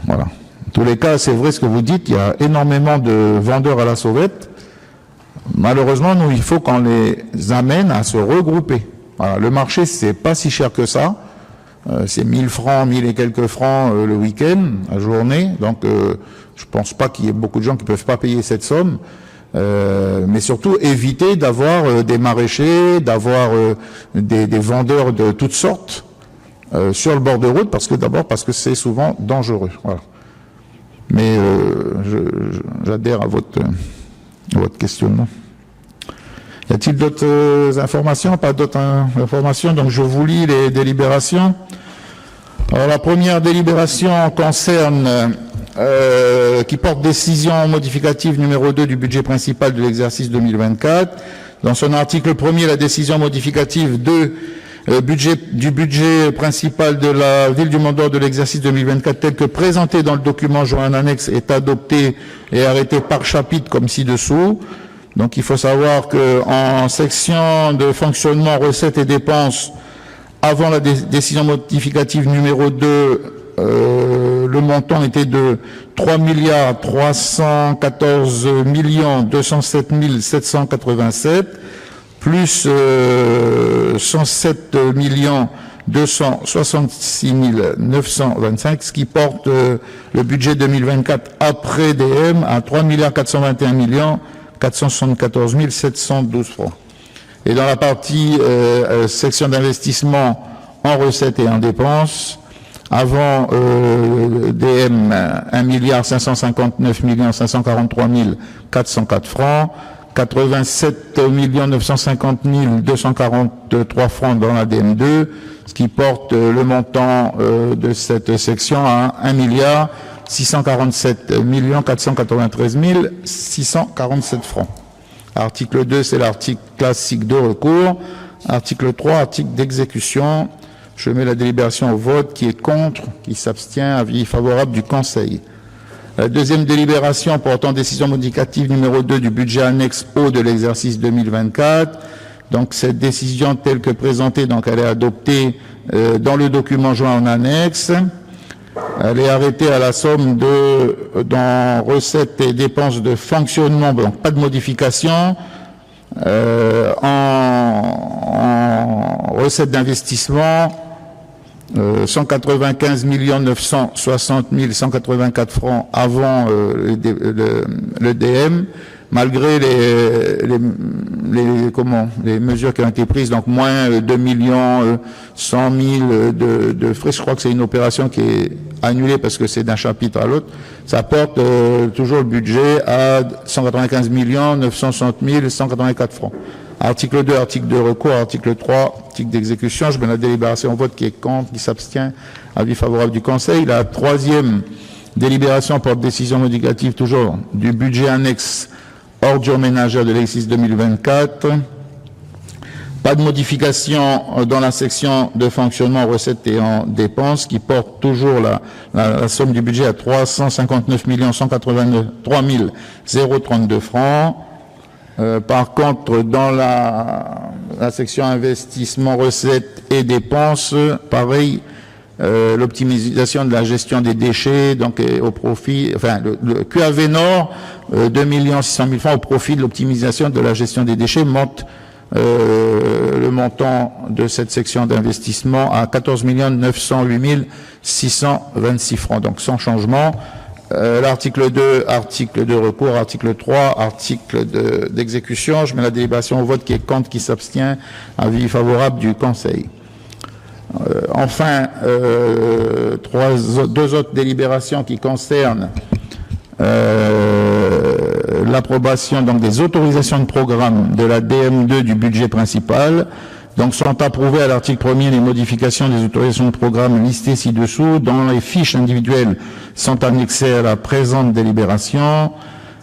Voilà. En tous les cas, c'est vrai ce que vous dites, il y a énormément de vendeurs à la sauvette. Malheureusement, nous, il faut qu'on les amène à se regrouper. Voilà. Le marché, c'est pas si cher que ça. C'est 1000 francs, 1000 et quelques francs le week-end, la journée. Donc, Je pense pas qu'il y ait beaucoup de gens qui peuvent pas payer cette somme. Mais surtout éviter d'avoir des maraîchers, d'avoir des vendeurs de toutes sortes sur le bord de route, parce que c'est souvent dangereux. Voilà. Mais j'adhère à votre questionnement. Y a-t-il d'autres informations? Pas d'autres informations, donc je vous lis les délibérations. Alors la première délibération concerne qui porte décision modificative numéro 2 du budget principal de l'exercice 2024. Dans son article 1er, la décision modificative du budget principal de la ville du Mont-d'Or de l'exercice 2024 tel que présenté dans le document joint en annexe est adopté et arrêté par chapitre comme ci-dessous. Donc il faut savoir que en section de fonctionnement, recettes et dépenses, avant la décision modificative numéro 2, le montant était de 3 314 207 787 plus 107 266 925, ce qui porte le budget 2024 après DM à 3 421 474 712 francs. Et dans la partie section d'investissement en recettes et en dépenses, avant DM 1 559 543 404 francs, 87 950 243 francs dans la DM2, ce qui porte le montant de cette section à 1 647 493 647 francs. Article 2, c'est l'article classique de recours. Article 3, article d'exécution. Je mets la délibération au vote. Qui est contre? Qui s'abstient? Avis favorable du Conseil. La deuxième délibération portant décision modificative numéro 2 du budget annexe O de l'exercice 2024. Donc cette décision telle que présentée, donc elle est adoptée dans le document joint en annexe. Elle est arrêtée à la somme dans recettes et dépenses de fonctionnement, donc pas de modification. En recettes d'investissement, 195 960 184 francs avant le DM, malgré les mesures qui ont été prises, donc moins 2 100 000 de frais. Je crois que c'est une opération qui est annulée parce que c'est d'un chapitre à l'autre. Ça porte toujours le budget à 195 960 184 francs. Article 2, article de recours, article 3, article d'exécution. Je mets la délibération au vote. Qui est contre, qui s'abstient. Avis favorable du Conseil. La troisième délibération porte décision modificative toujours du budget annexe ordures ménagères de l'exercice 2024. Pas de modification dans la section de fonctionnement, recettes et en dépenses, qui porte toujours la somme du budget à 359 183 032 francs. Par contre, dans la section investissement, recettes et dépenses, pareil, l'optimisation de la gestion des déchets, donc au profit, enfin le QAV Nord, 2 600 000 francs au profit de l'optimisation de la gestion des déchets, monte le montant de cette section d'investissement à 14 908 626 francs, donc sans changement. L'article 2, article de recours, article 3, article d'exécution. Je mets la délibération au vote. Qui est contre, qui s'abstient. Avis favorable du Conseil. Enfin, deux autres délibérations qui concernent l'approbation donc des autorisations de programme de la DM2 du budget principal. Donc sont approuvées à l'article 1er les modifications des autorisations de programme listées ci-dessous, dont les fiches individuelles sont annexées à la présente délibération.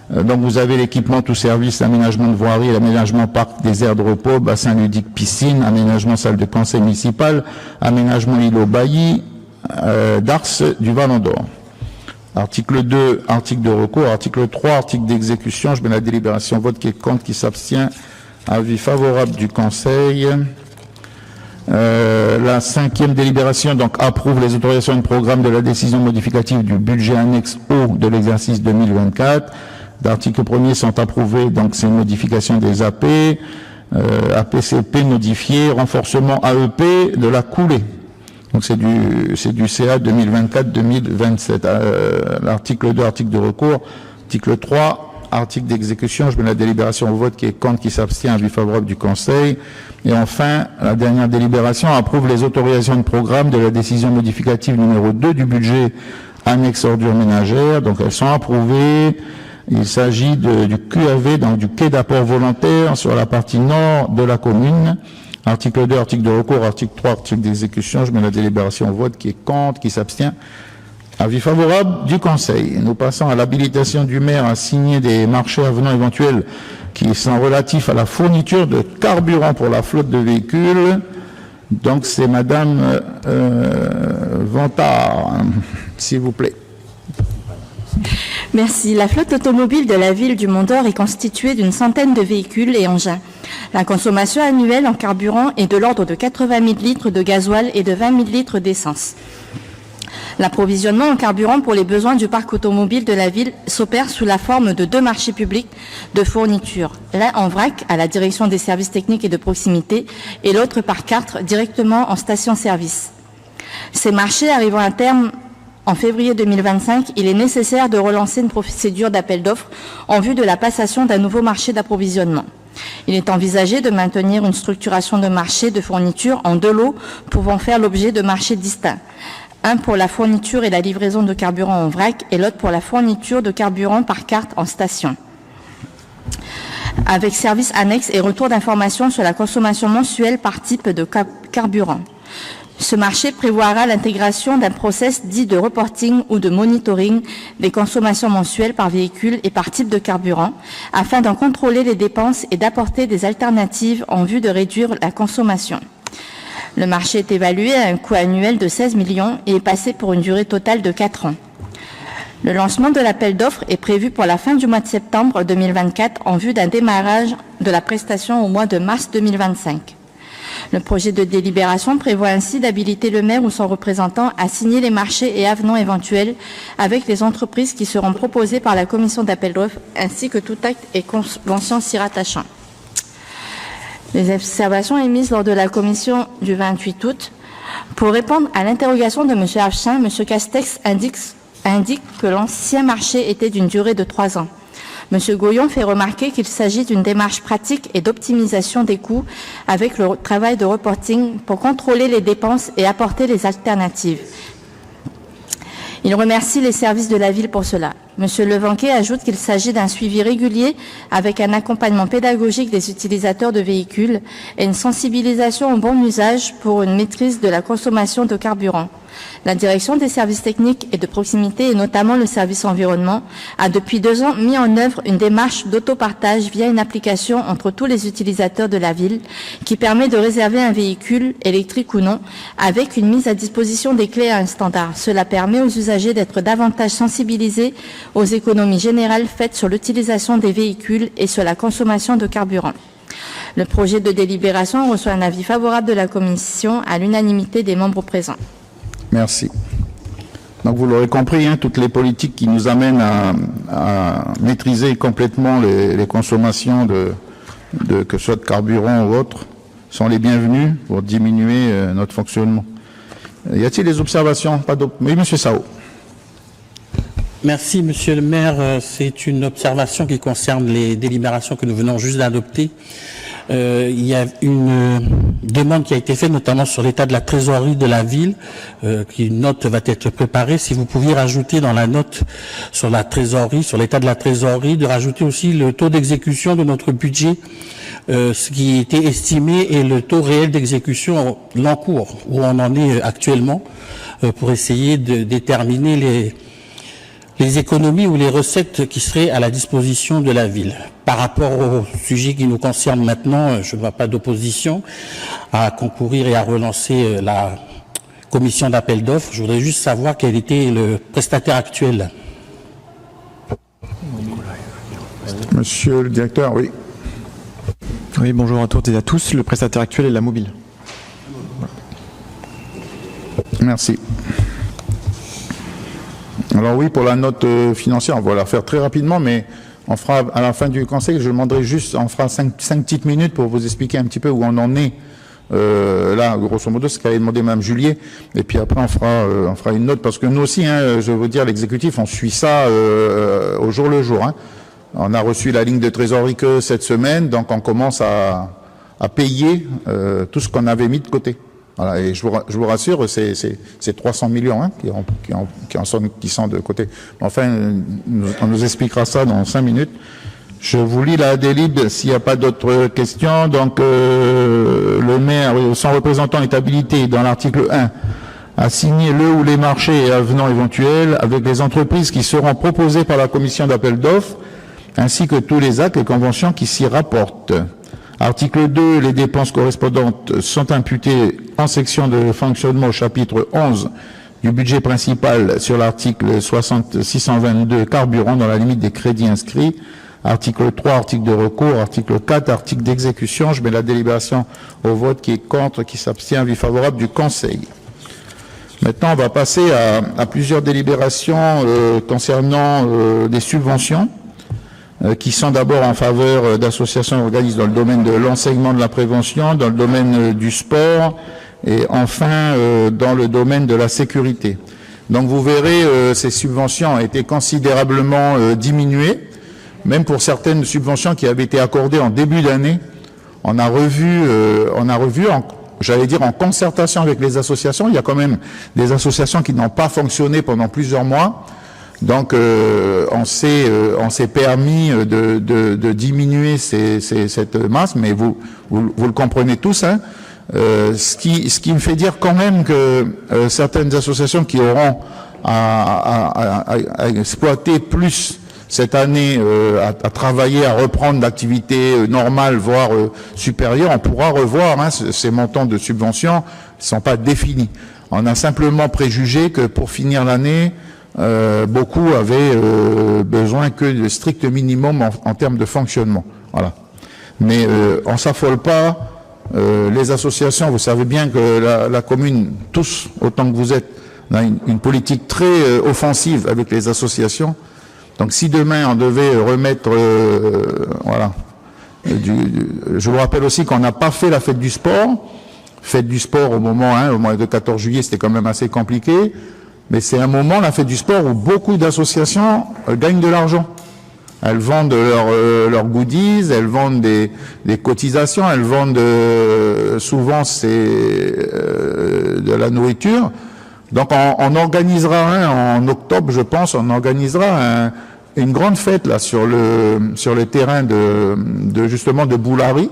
Donc vous avez l'équipement tout service, l'aménagement de voirie, l'aménagement parc des aires de repos, bassin ludique, piscine, aménagement salle de conseil municipal, aménagement îlot bailli d'Ars du Vallon d'Or. Article 2, article de recours, article 3, article d'exécution. Je mets la délibération vote. Qui est contre, qui s'abstient. Avis favorable du Conseil. La cinquième délibération donc approuve les autorisations de programme de la décision modificative du budget annexe O de l'exercice 2024. L'article 1er sont approuvées donc ces modifications des AP, APCP modifié, renforcement AEP de la coulée. Donc c'est du CA 2024-2027. L'article 2, article de recours. Article 3, article d'exécution. Je mets la délibération au vote qui est contre, qui s'abstient, avis favorable du Conseil. Et enfin, la dernière délibération approuve les autorisations de programme de la décision modificative numéro 2 du budget annexe ordures ménagères. Donc elles sont approuvées. Il s'agit du QAV, donc du quai d'apport volontaire sur la partie nord de la commune. Article 2, article de recours, article 3, article d'exécution. Je mets la délibération au vote qui est contre, qui s'abstient. Avis favorable du Conseil. Nous passons à l'habilitation du maire à signer des marchés avenants éventuels qui sont relatifs à la fourniture de carburant pour la flotte de véhicules. Donc c'est Madame Vantard, s'il vous plaît. Merci. La flotte automobile de la ville du Mont-d'Or est constituée d'une centaine de véhicules et engins. La consommation annuelle en carburant est de l'ordre de 80 000 litres de gasoil et de 20 000 litres d'essence. L'approvisionnement en carburant pour les besoins du parc automobile de la ville s'opère sous la forme de 2 marchés publics de fourniture. L'un en vrac à la direction des services techniques et de proximité et l'autre par carte directement en station-service. Ces marchés arrivant à terme en février 2025, il est nécessaire de relancer une procédure d'appel d'offres en vue de la passation d'un nouveau marché d'approvisionnement. Il est envisagé de maintenir une structuration de marché de fourniture en 2 lots pouvant faire l'objet de marchés distincts. Un pour la fourniture et la livraison de carburant en vrac et l'autre pour la fourniture de carburant par carte en station. Avec service annexe et retour d'informations sur la consommation mensuelle par type de carburant. Ce marché prévoira l'intégration d'un process dit de reporting ou de monitoring des consommations mensuelles par véhicule et par type de carburant, afin d'en contrôler les dépenses et d'apporter des alternatives en vue de réduire la consommation. Le marché est évalué à un coût annuel de 16 millions et est passé pour une durée totale de 4 ans. Le lancement de l'appel d'offres est prévu pour la fin du mois de septembre 2024 en vue d'un démarrage de la prestation au mois de mars 2025. Le projet de délibération prévoit ainsi d'habiliter le maire ou son représentant à signer les marchés et avenants éventuels avec les entreprises qui seront proposées par la commission d'appel d'offres ainsi que tout acte et convention s'y rattachant. Les observations émises lors de la commission du 28 août. Pour répondre à l'interrogation de M. Afchin, M. Castex indique que l'ancien marché était d'une durée de 3 ans. M. Goyon fait remarquer qu'il s'agit d'une démarche pratique et d'optimisation des coûts avec le travail de reporting pour contrôler les dépenses et apporter les alternatives. Il remercie les services de la ville pour cela. M. Levanquet ajoute qu'il s'agit d'un suivi régulier avec un accompagnement pédagogique des utilisateurs de véhicules et une sensibilisation au bon usage pour une maîtrise de la consommation de carburant. La direction des services techniques et de proximité, et notamment le service environnement, a depuis 2 ans mis en œuvre une démarche d'autopartage via une application entre tous les utilisateurs de la ville qui permet de réserver un véhicule, électrique ou non, avec une mise à disposition des clés à un standard. Cela permet aux usagers d'être davantage sensibilisés aux économies générales faites sur l'utilisation des véhicules et sur la consommation de carburant. Le projet de délibération reçoit un avis favorable de la Commission à l'unanimité des membres présents. Merci. Donc vous l'aurez compris, toutes les politiques qui nous amènent à maîtriser complètement les consommations que ce soit de carburant ou autre sont les bienvenues pour diminuer notre fonctionnement. Y a-t-il des observations? Oui, M. Sao. Merci, Monsieur le maire. C'est une observation qui concerne les délibérations que nous venons juste d'adopter. Il y a une demande qui a été faite, notamment sur l'état de la trésorerie de la ville, qu'une note va être préparée. Si vous pouviez rajouter dans la note sur la trésorerie, sur l'état de la trésorerie, de rajouter aussi le taux d'exécution de notre budget, ce qui était estimé, et le taux réel d'exécution, l'encours, où on en est actuellement, pour essayer de déterminer les économies ou les recettes qui seraient à la disposition de la ville. Par rapport au sujet qui nous concerne maintenant, je ne vois pas d'opposition à concourir et à relancer la commission d'appel d'offres. Je voudrais juste savoir quel était le prestataire actuel. Monsieur le directeur, oui. Oui, bonjour à toutes et à tous. Le prestataire actuel est la mobile. Merci. Alors oui, pour la note financière, on va la faire très rapidement, mais on fera à la fin du conseil, je demanderai juste, on fera 5 petites minutes pour vous expliquer un petit peu où on en est Là, grosso modo, c'est ce qu'avait demandé Mme Julier. Et puis après, on fera une note, parce que nous aussi, je veux dire, l'exécutif, on suit ça au jour le jour. On a reçu la ligne de trésorerie que cette semaine, donc on commence à payer tout ce qu'on avait mis de côté. Voilà, et je vous rassure, c'est 300 millions qui sont de côté. Enfin, on nous expliquera ça dans 5 minutes. Je vous lis la délib s'il n'y a pas d'autres questions. Donc, le maire, son représentant est habilité dans l'article 1 à signer le ou les marchés et avenants éventuels avec les entreprises qui seront proposées par la commission d'appel d'offres, ainsi que tous les actes et conventions qui s'y rapportent. Article 2, les dépenses correspondantes sont imputées en section de fonctionnement au chapitre 11 du budget principal sur l'article 622 carburant dans la limite des crédits inscrits. Article 3, article de recours. Article 4, article d'exécution. Je mets la délibération au vote. Qui est contre, qui s'abstient, avis favorable du Conseil. Maintenant, on va passer à plusieurs délibérations concernant des subventions qui sont d'abord en faveur d'associations et organismes dans le domaine de l'enseignement de la prévention, dans le domaine du sport et enfin dans le domaine de la sécurité. Donc vous verrez, ces subventions ont été considérablement diminuées, même pour certaines subventions qui avaient été accordées en début d'année. On a revu j'allais dire en concertation avec les associations. Il y a quand même des associations qui n'ont pas fonctionné pendant plusieurs mois. Donc, on s'est permis de diminuer cette masse, mais vous le comprenez tous. Ce qui me fait dire quand même que certaines associations qui auront à exploiter plus cette année, à travailler, à reprendre l'activité normale, voire supérieure, on pourra revoir ces montants de subventions. Ils ne sont pas définis. On a simplement préjugé que pour finir l'année, beaucoup avaient besoin que de strict minimum en termes de fonctionnement. Voilà. Mais on s'affole pas. Les associations, vous savez bien que la commune, tous autant que vous êtes, a une politique très offensive avec les associations. Donc si demain on devait remettre, je vous rappelle aussi qu'on n'a pas fait la fête du sport. Fête du sport au mois de 14 juillet, c'était quand même assez compliqué. Mais c'est un moment, la fête du sport, où beaucoup d'associations gagnent de l'argent. Elles vendent leurs goodies, elles vendent des cotisations, elles vendent souvent de la nourriture. Donc on organisera en octobre, je pense, on organisera une grande fête là sur le terrain justement de Boulari.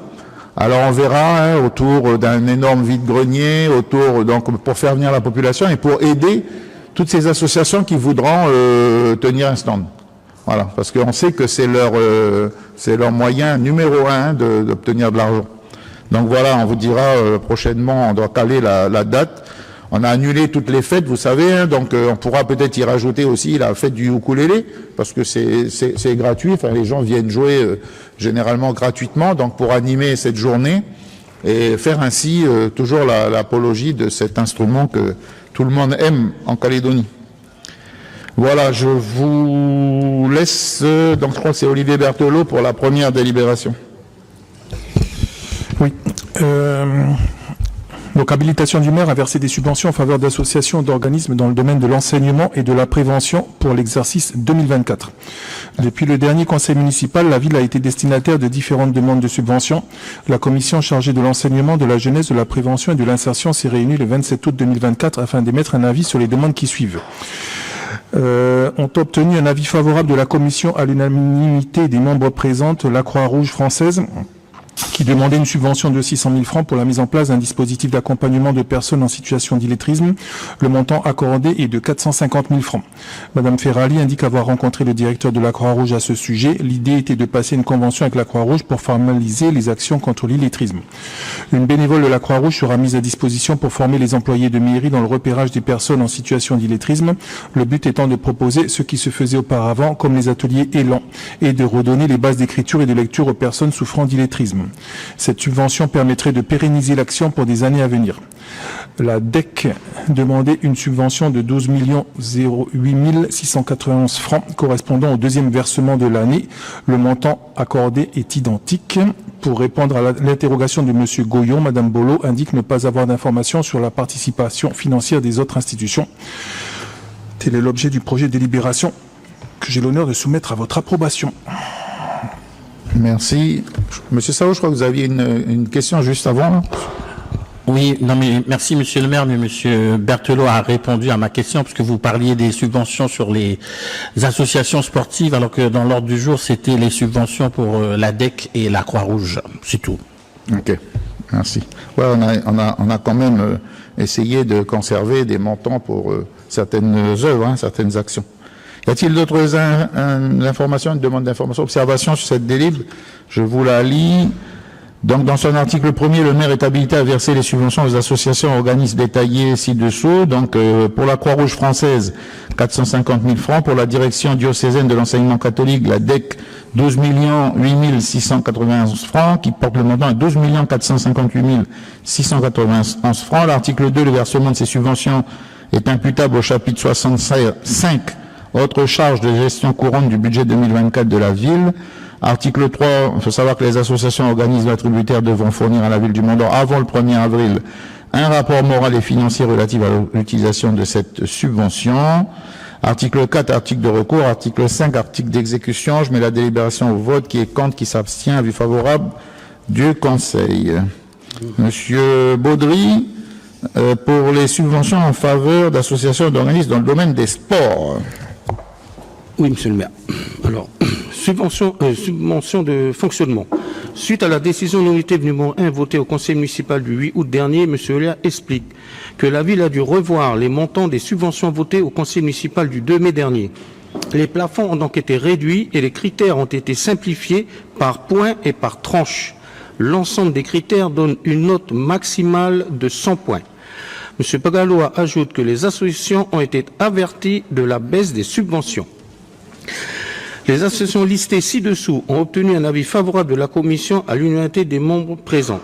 Alors on verra autour d'un énorme vide-grenier, donc pour faire venir la population et pour aider toutes ces associations qui voudront tenir un stand. Voilà, parce qu'on sait que c'est leur moyen numéro 1 d'obtenir de l'argent. Donc voilà, on vous dira prochainement, on doit caler la date. On a annulé toutes les fêtes, vous savez, donc on pourra peut-être y rajouter aussi la fête du ukulélé, parce que c'est gratuit, enfin les gens viennent jouer généralement gratuitement, donc pour animer cette journée et faire ainsi toujours l'apologie de cet instrument que tout le monde aime en Calédonie. Voilà, je vous laisse, donc je crois que c'est Olivier Berthelot pour la première délibération. Oui. Donc, habilitation du maire à verser des subventions en faveur d'associations et d'organismes dans le domaine de l'enseignement et de la prévention pour l'exercice 2024. Depuis le dernier conseil municipal, la ville a été destinataire de différentes demandes de subventions. La commission chargée de l'enseignement, de la jeunesse, de la prévention et de l'insertion s'est réunie le 27 août 2024 afin d'émettre un avis sur les demandes qui suivent. Ont obtenu un avis favorable de la commission à l'unanimité des membres présents, la Croix-Rouge française, qui demandait une subvention de 600 000 francs pour la mise en place d'un dispositif d'accompagnement de personnes en situation d'illettrisme. Le montant accordé est de 450 000 francs. Madame Ferrali indique avoir rencontré le directeur de la Croix-Rouge à ce sujet. L'idée était de passer une convention avec la Croix-Rouge pour formaliser les actions contre l'illettrisme. Une bénévole de la Croix-Rouge sera mise à disposition pour former les employés de mairie dans le repérage des personnes en situation d'illettrisme. Le but étant de proposer ce qui se faisait auparavant, comme les ateliers Élan, et de redonner les bases d'écriture et de lecture aux personnes souffrant d'illettrisme. Cette subvention permettrait de pérenniser l'action pour des années à venir. La DEC demandait une subvention de 12 08 691 francs correspondant au deuxième versement de l'année. Le montant accordé est identique. Pour répondre à l'interrogation de M. Goyon, Mme Bolo indique ne pas avoir d'informations sur la participation financière des autres institutions. Tel est l'objet du projet de délibération que j'ai l'honneur de soumettre à votre approbation. Merci. Monsieur Sao, je crois que vous aviez une question juste avant. Oui, non mais merci Monsieur le maire, mais Monsieur Berthelot a répondu à ma question parce que vous parliez des subventions sur les associations sportives alors que dans l'ordre du jour c'était les subventions pour la DEC et la Croix-Rouge, c'est tout. Ok, merci. Ouais, on a quand même essayé de conserver des montants pour certaines œuvres, certaines actions. Y a-t-il d'autres informations, une demande d'information, observation sur cette délib? Je vous la lis. Donc, dans son article 1er, le maire est habilité à verser les subventions aux associations et organismes détaillés ci-dessous. Donc, pour la Croix-Rouge française, 450 000 francs. Pour la direction diocésaine de l'enseignement catholique, la DEC, 12 8 691 francs, qui porte le montant à 12 458 691 francs. L'article 2, le versement de ces subventions est imputable au chapitre 65, autres charges de gestion courante du budget 2024 de la ville. Article 3, il faut savoir que les associations et organismes attributaires devront fournir à la ville du Mont-d'Or avant le 1er avril un rapport moral et financier relatif à l'utilisation de cette subvention. Article 4, article de recours. Article 5, article d'exécution. Je mets la délibération au vote. Qui est contre, qui s'abstient. Avis favorable du Conseil. Monsieur Baudry, pour les subventions en faveur d'associations et d'organismes dans le domaine des sports. Oui, monsieur le maire. Alors, subvention de fonctionnement. Suite à la décision d'unité numéro 1 votée au conseil municipal du 8 août dernier, M. Olia explique que la ville a dû revoir les montants des subventions votées au conseil municipal du 2 mai dernier. Les plafonds ont donc été réduits et les critères ont été simplifiés par points et par tranches. L'ensemble des critères donne une note maximale de 100 points. M. Pagaloa ajoute que les associations ont été averties de la baisse des subventions. Les associations listées ci-dessous ont obtenu un avis favorable de la commission à l'unanimité des membres présents.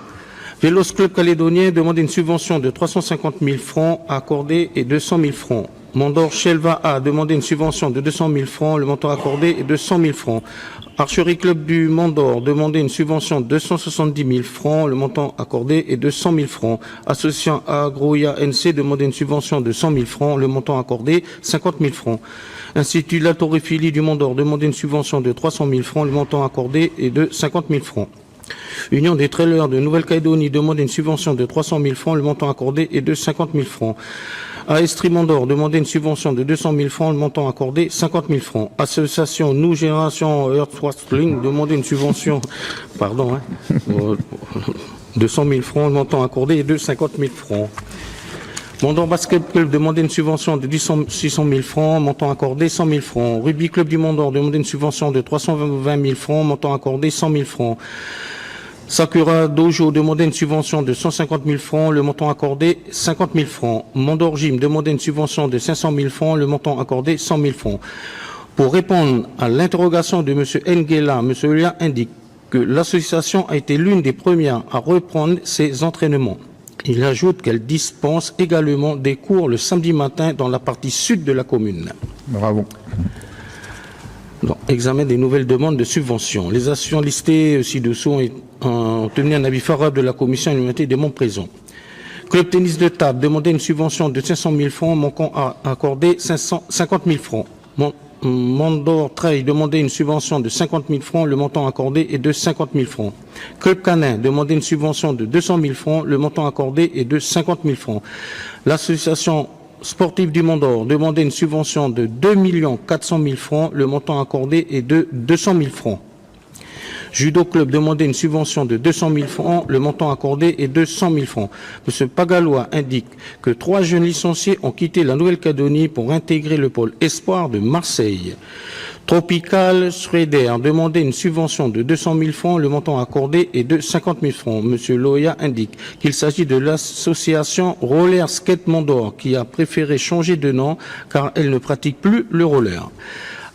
Vélos Club Calédonien demandait une subvention de 350 000 francs accordée et 200 000 francs. Mont-d'Or Chelva a demandé une subvention de 200 000 francs, le montant accordé est 200 000 francs. Archerie Club du Mont-d'Or demandait une subvention de 270 000 francs, le montant accordé est 200 000 francs. Association Agroia NC demandait une subvention de 100 000 francs, le montant accordé 50 000 francs. Institut de la Toréphilie du Mont-d'Or demandait une subvention de 300 000 francs, le montant accordé est de 50 000 francs. Union des trailers de Nouvelle-Calédonie demandait une subvention de 300 000 francs, le montant accordé est de 50 000 francs. Estrie Mont-d'Or demandait une subvention de 200 000 francs, le montant accordé 50 000 francs. Association New Génération Earthwatering demandait une subvention, de 100 000 francs, le montant accordé est de 50 000 francs. Mont-d'Or Basket Club demandait une subvention de 600 000 francs, montant accordé 100 000 francs. Rugby Club du Mont-d'Or demandait une subvention de 320 000 francs, montant accordé 100 000 francs. Sakura Dojo demandait une subvention de 150 000 francs, le montant accordé 50 000 francs. Mont-d'Or Gym demandait une subvention de 500 000 francs, le montant accordé 100 000 francs. Pour répondre à l'interrogation de M. Nguela, M. Olia indique que l'association a été l'une des premières à reprendre ses entraînements. Il ajoute qu'elle dispense également des cours le samedi matin dans la partie sud de la commune. Bravo. Donc, examen des nouvelles demandes de subventions. Les associations listées ci-dessous ont obtenu un avis favorable de la commission à l'unanimité des membres présents. Club tennis de table demandait une subvention de 500 000 francs, manquant à accorder 50 000 francs. Mont-d'Or Trail demandait une subvention de 50 000 francs, le montant accordé est de 50 000 francs. Club Canin demandait une subvention de 200 000 francs, le montant accordé est de 50 000 francs. L'association sportive du Mont-d'Or demandait une subvention de 2 400 000 francs, le montant accordé est de 200 000 francs. Judo Club demandait une subvention de 200 000 francs, le montant accordé est de 100 000 francs. M. Pagaloa indique que 3 jeunes licenciés ont quitté la Nouvelle-Calédonie pour intégrer le pôle Espoir de Marseille. Tropical Schroeder demandait une subvention de 200 000 francs, le montant accordé est de 50 000 francs. M. Loya indique qu'il s'agit de l'association Roller Skate Mont-d'Or qui a préféré changer de nom car elle ne pratique plus le roller.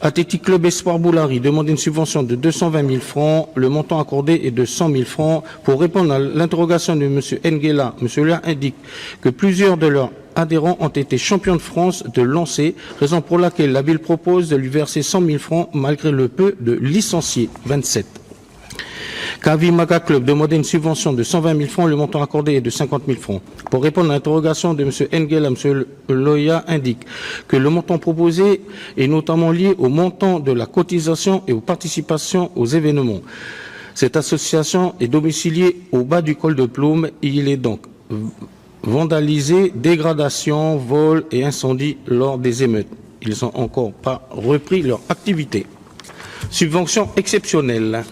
Athletic Club Espoir Boulari demande une subvention de 220 000 francs. Le montant accordé est de 100 000 francs. Pour répondre à l'interrogation de M. Nguela, M. Léa indique que plusieurs de leurs adhérents ont été champions de France de lancer, raison pour laquelle la ville propose de lui verser 100 000 francs malgré le peu de licenciés, 27. Kavi Maga Club demandait une subvention de 120 000 francs, le montant accordé est de 50 000 francs. Pour répondre à l'interrogation de M. Nguela, M. Loya indique que le montant proposé est notamment lié au montant de la cotisation et aux participations aux événements. Cette association est domiciliée au bas du col de Ploum et il est donc vandalisé, dégradation, vol et incendie lors des émeutes. Ils n'ont encore pas repris leur activité. Subvention exceptionnelle.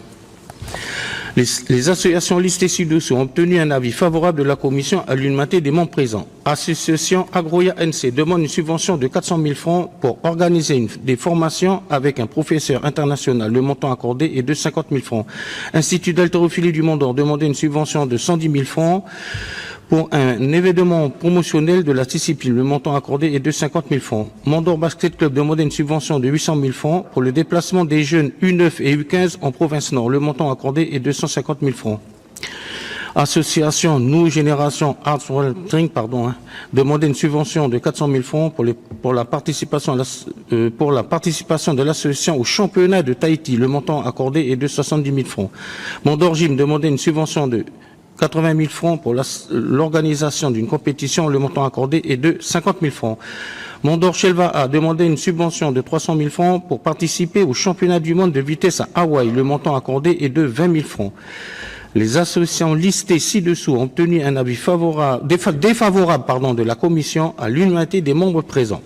Les associations listées ci-dessous ont obtenu un avis favorable de la Commission à l'unanimité des membres présents. Association Agroya NC demande une subvention de 400 000 francs pour organiser des formations avec un professeur international. Le montant accordé est de 50 000 francs. Institut d'haltérophilie du Mont d'Or demandait une subvention de 110 000 francs pour un événement promotionnel de la discipline. Le montant accordé est de 50 000 francs. Mont-d'Or Basket Club demandait une subvention de 800 000 francs pour le déplacement des jeunes U9 et U15 en province Nord. Le montant accordé est de 150 000 francs. Association New Generation Arts Wrestling, demandait une subvention de 400 000 francs pour la participation de l'association au championnat de Tahiti. Le montant accordé est de 70 000 francs. Mont-d'Or Gym demandait une subvention de 80 000 francs pour l'organisation d'une compétition. Le montant accordé est de 50 000 francs. Mont-d'Or Shelva a demandé une subvention de 300 000 francs pour participer au championnat du monde de vitesse à Hawaï. Le montant accordé est de 20 000 francs. Les associations listées ci-dessous ont obtenu un avis défavorable de la Commission à l'unanimité des membres présents.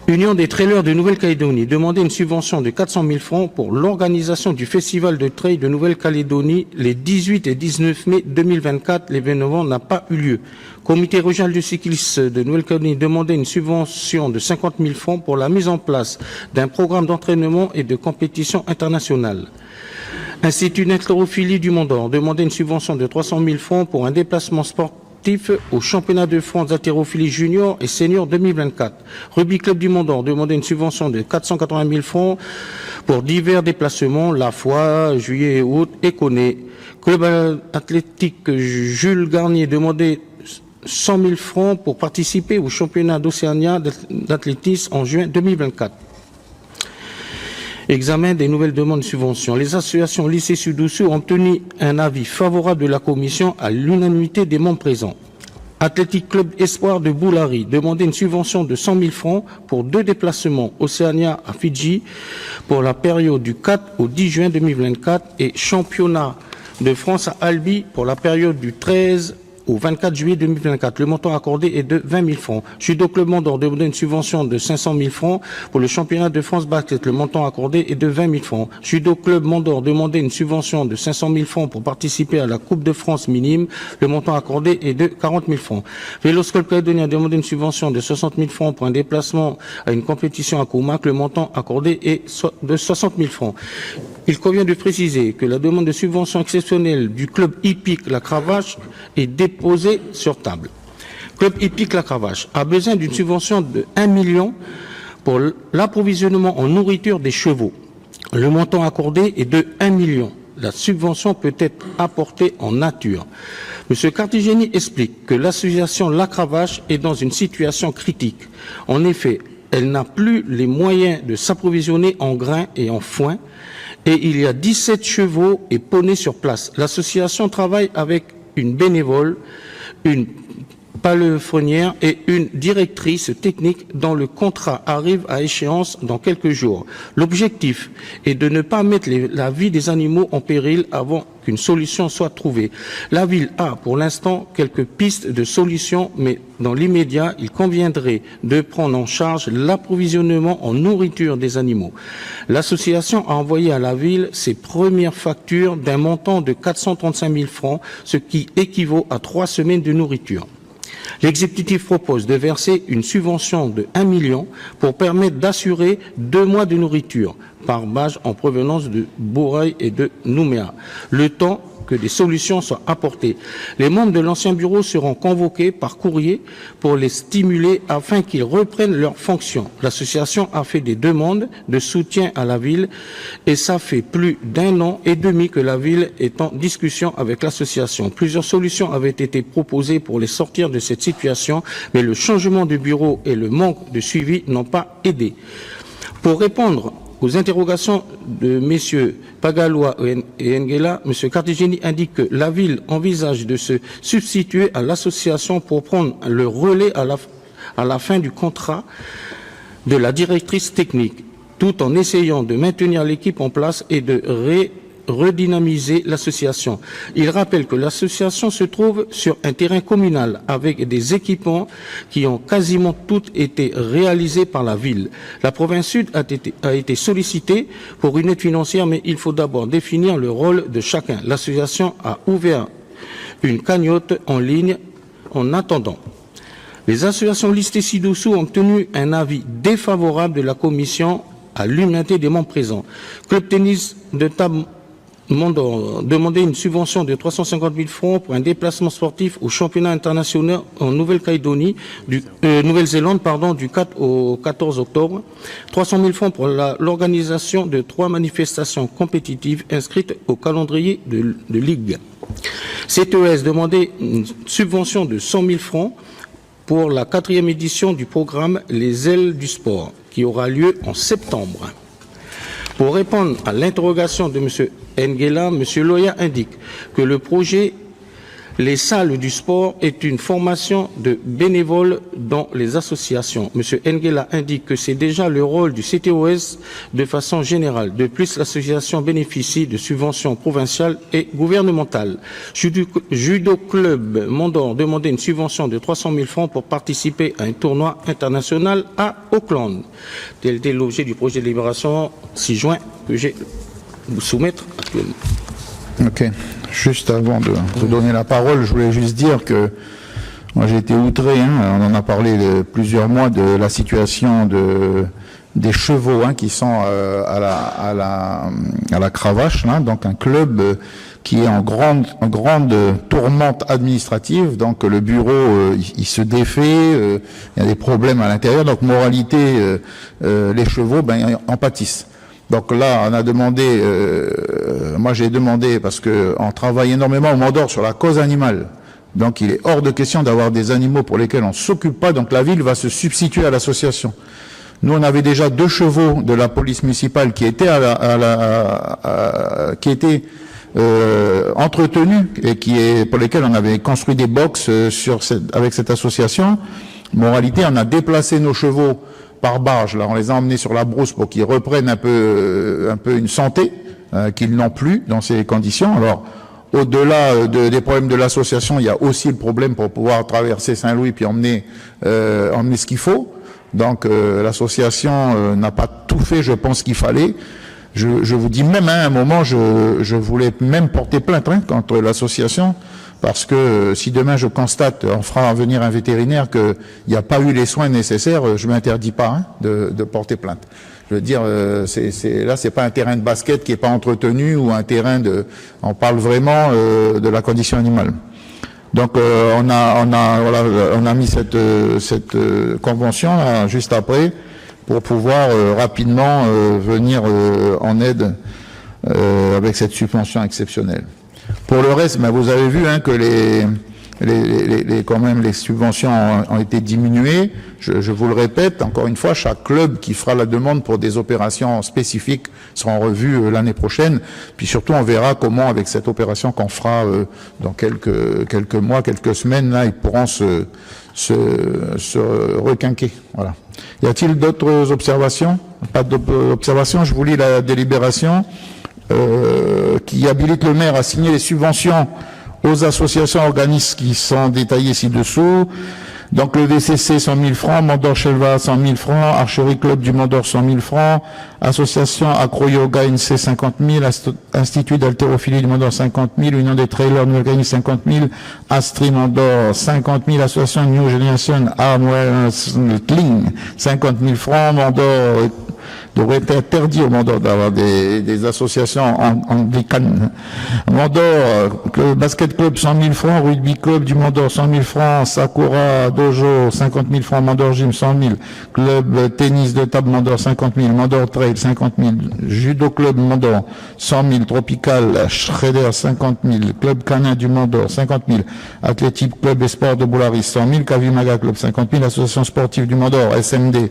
Union des trailers de Nouvelle-Calédonie demandait une subvention de 400 000 francs pour l'organisation du Festival de Trail de Nouvelle-Calédonie les 18 et 19 mai 2024. L'événement n'a pas eu lieu. Comité régional du cyclisme de Nouvelle-Calédonie demandait une subvention de 50 000 francs pour la mise en place d'un programme d'entraînement et de compétition internationale. Institut d'haltérophilie du Mont d'Or demandait une subvention de 300 000 francs pour un déplacement sportif au championnat de France d'haltérophilie junior et senior 2024. Rugby Club du Mont d'Or demandait une subvention de 480 000 francs pour divers déplacements, la Foix, Juillet et août, et Coné. Club athlétique Jules Garnier demandait 100 000 francs pour participer au championnat d'Océania d'athlétisme en juin 2024. Examen des nouvelles demandes de subvention. Les associations listées ci-dessous ont obtenu un avis favorable de la Commission à l'unanimité des membres présents. Athletic Club Espoir de Boulari demandait une subvention de 100 000 francs pour 2 déplacements Océania à Fidji pour la période du 4 au 10 juin 2024 et championnat de France à Albi pour la période du 13 au 24 juillet 2024. Le montant accordé est de 20 000 francs. Judo Club Mont d'Or demandait une subvention de 500 000 francs pour le championnat de France basket. Le montant accordé est de 20 000 francs. Judo Club Mont d'Or demandait une subvention de 500 000 francs pour participer à la Coupe de France minime. Le montant accordé est de 40 000 francs. Vélos Club Calédonien demandait une subvention de 60 000 francs pour un déplacement à une compétition à Comac. Le montant accordé est de 60 000 francs. Il convient de préciser que la demande de subvention exceptionnelle du club hippique La Cravache est déposée sur table. Club hippique La Cravache a besoin d'une subvention de 1 million pour l'approvisionnement en nourriture des chevaux. Le montant accordé est de 1 million. La subvention peut être apportée en nature. M. Cartigeni explique que l'association La Cravache est dans une situation critique. En effet, elle n'a plus les moyens de s'approvisionner en grains et en foin, et il y a 17 chevaux et poneys sur place. L'association travaille avec une bénévole, une palefrenière et une directrice technique dont le contrat arrive à échéance dans quelques jours. L'objectif est de ne pas mettre la vie des animaux en péril avant qu'une solution soit trouvée. La ville a pour l'instant quelques pistes de solutions, mais dans l'immédiat, il conviendrait de prendre en charge l'approvisionnement en nourriture des animaux. L'association a envoyé à la ville ses premières factures d'un montant de 435 000 francs, ce qui équivaut à 3 semaines de nourriture. L'exécutif propose de verser une subvention de 1 million pour permettre d'assurer 2 mois de nourriture par bâche en provenance de Bourail et de Nouméa, le temps que des solutions soient apportées. Les membres de l'ancien bureau seront convoqués par courrier pour les stimuler afin qu'ils reprennent leurs fonctions. L'association a fait des demandes de soutien à la ville et ça fait plus d'1 an et demi que la ville est en discussion avec l'association. Plusieurs solutions avaient été proposées pour les sortir de cette situation, mais le changement de bureau et le manque de suivi n'ont pas aidé. Pour répondre aux interrogations de messieurs Pagalois et Nguela, M. Cartigeni indique que la ville envisage de se substituer à l'association pour prendre le relais à la fin du contrat de la directrice technique, tout en essayant de maintenir l'équipe en place et de redynamiser l'association. Il rappelle que l'association se trouve sur un terrain communal avec des équipements qui ont quasiment tous été réalisés par la ville. La province sud a été sollicitée pour une aide financière, mais il faut d'abord définir le rôle de chacun. L'association a ouvert une cagnotte en ligne en attendant. Les associations listées ci-dessous ont obtenu un avis défavorable de la commission à l'unanimité des membres présents. Club tennis de table demander une subvention de 350 000 francs pour un déplacement sportif au championnat international en Nouvelle-Zélande, du 4 au 14 octobre. 300 000 francs pour l'organisation de 3 manifestations compétitives inscrites au calendrier de Ligue. CTES demandait une subvention de 100 000 francs pour la 4e édition du programme Les Ailes du Sport, qui aura lieu en septembre. Pour répondre à l'interrogation de M. Nguela, M. Loya indique que le projet Les salles du sport est une formation de bénévoles dans les associations. M. Nguela indique que c'est déjà le rôle du CTOS de façon générale. De plus, l'association bénéficie de subventions provinciales et gouvernementales. Judo Club Mondor demandait une subvention de 300 000 francs pour participer à un tournoi international à Auckland. Tel était l'objet du projet de libération 6 juin que j'ai vous soumettre actuellement. Ok. Juste avant de donner la parole, je voulais juste dire que moi j'ai été outré, on en a parlé plusieurs mois de la situation des chevaux qui sont à la Cravache, donc un club qui est en grande tourmente administrative, donc le bureau il se défait, il y a des problèmes à l'intérieur, donc moralité les chevaux en pâtissent. Donc là, on a demandé, moi j'ai demandé, parce que on travaille énormément au Mondor sur la cause animale. Donc il est hors de question d'avoir des animaux pour lesquels on ne s'occupe pas, donc la ville va se substituer à l'association. Nous, on avait déjà 2 chevaux de la police municipale qui étaient entretenus et pour lesquels on avait construit des box avec cette association. Moralité, on a déplacé nos chevaux par barge, là, on les a emmenés sur la brousse pour qu'ils reprennent un peu une santé qu'ils n'ont plus dans ces conditions. Alors, au-delà des problèmes de l'association, il y a aussi le problème pour pouvoir traverser Saint-Louis puis emmener ce qu'il faut. Donc, l'association n'a pas tout fait, je pense qu'il fallait. Je vous dis même à un moment, je voulais même porter plainte contre l'association. Parce que si demain je constate, on fera venir un vétérinaire qu'il n'y a pas eu les soins nécessaires, je m'interdis pas de porter plainte. Je veux dire, là c'est pas un terrain de basket qui est pas entretenu ou un terrain on parle vraiment de la condition animale. Donc on a mis cette convention là, juste après pour pouvoir rapidement venir en aide avec cette subvention exceptionnelle. Pour le reste, vous avez vu que quand même les subventions ont été diminuées. Je vous le répète, encore une fois, chaque club qui fera la demande pour des opérations spécifiques sera en revue l'année prochaine. Puis surtout, on verra comment, avec cette opération qu'on fera dans quelques mois, quelques semaines, là, ils pourront se requinquer. Voilà. Y a-t-il d'autres observations? Pas d'observations. Je vous lis la délibération. Qui habilite le maire à signer les subventions aux associations organismes qui sont détaillées ci-dessous. Donc le DCC 100 000 francs, Mondor Chelva 100 000 francs, Archerie Club du Mondor 100 000 francs, Association Acro-Yoga INC 50 000, Institut d'haltérophilie du Mondor 50 000, Union des trailers Nouvelle-Calédonie 50 000, Astri Mondor 50 000, Association New Generation Arm Wrestling 50 000 francs, Mondor devrait être interdit au Mont-d'Or d'avoir des associations anglicanes. Mont-d'Or, basket club 100 000 francs, rugby club du Mont-d'Or 100 000 francs, Sakura Dojo 50 000 francs, Mont-d'Or Gym 100 000, club tennis de table Mont-d'Or 50 000, Mont-d'Or Trail 50 000, judo club Mont-d'Or 100 000, Tropical Schroeder 50 000, club canin du Mont-d'Or 50 000, athlétique club et sport de Boularis 100 000, Kavimaga club 50 000, association sportive du Mont-d'Or SMD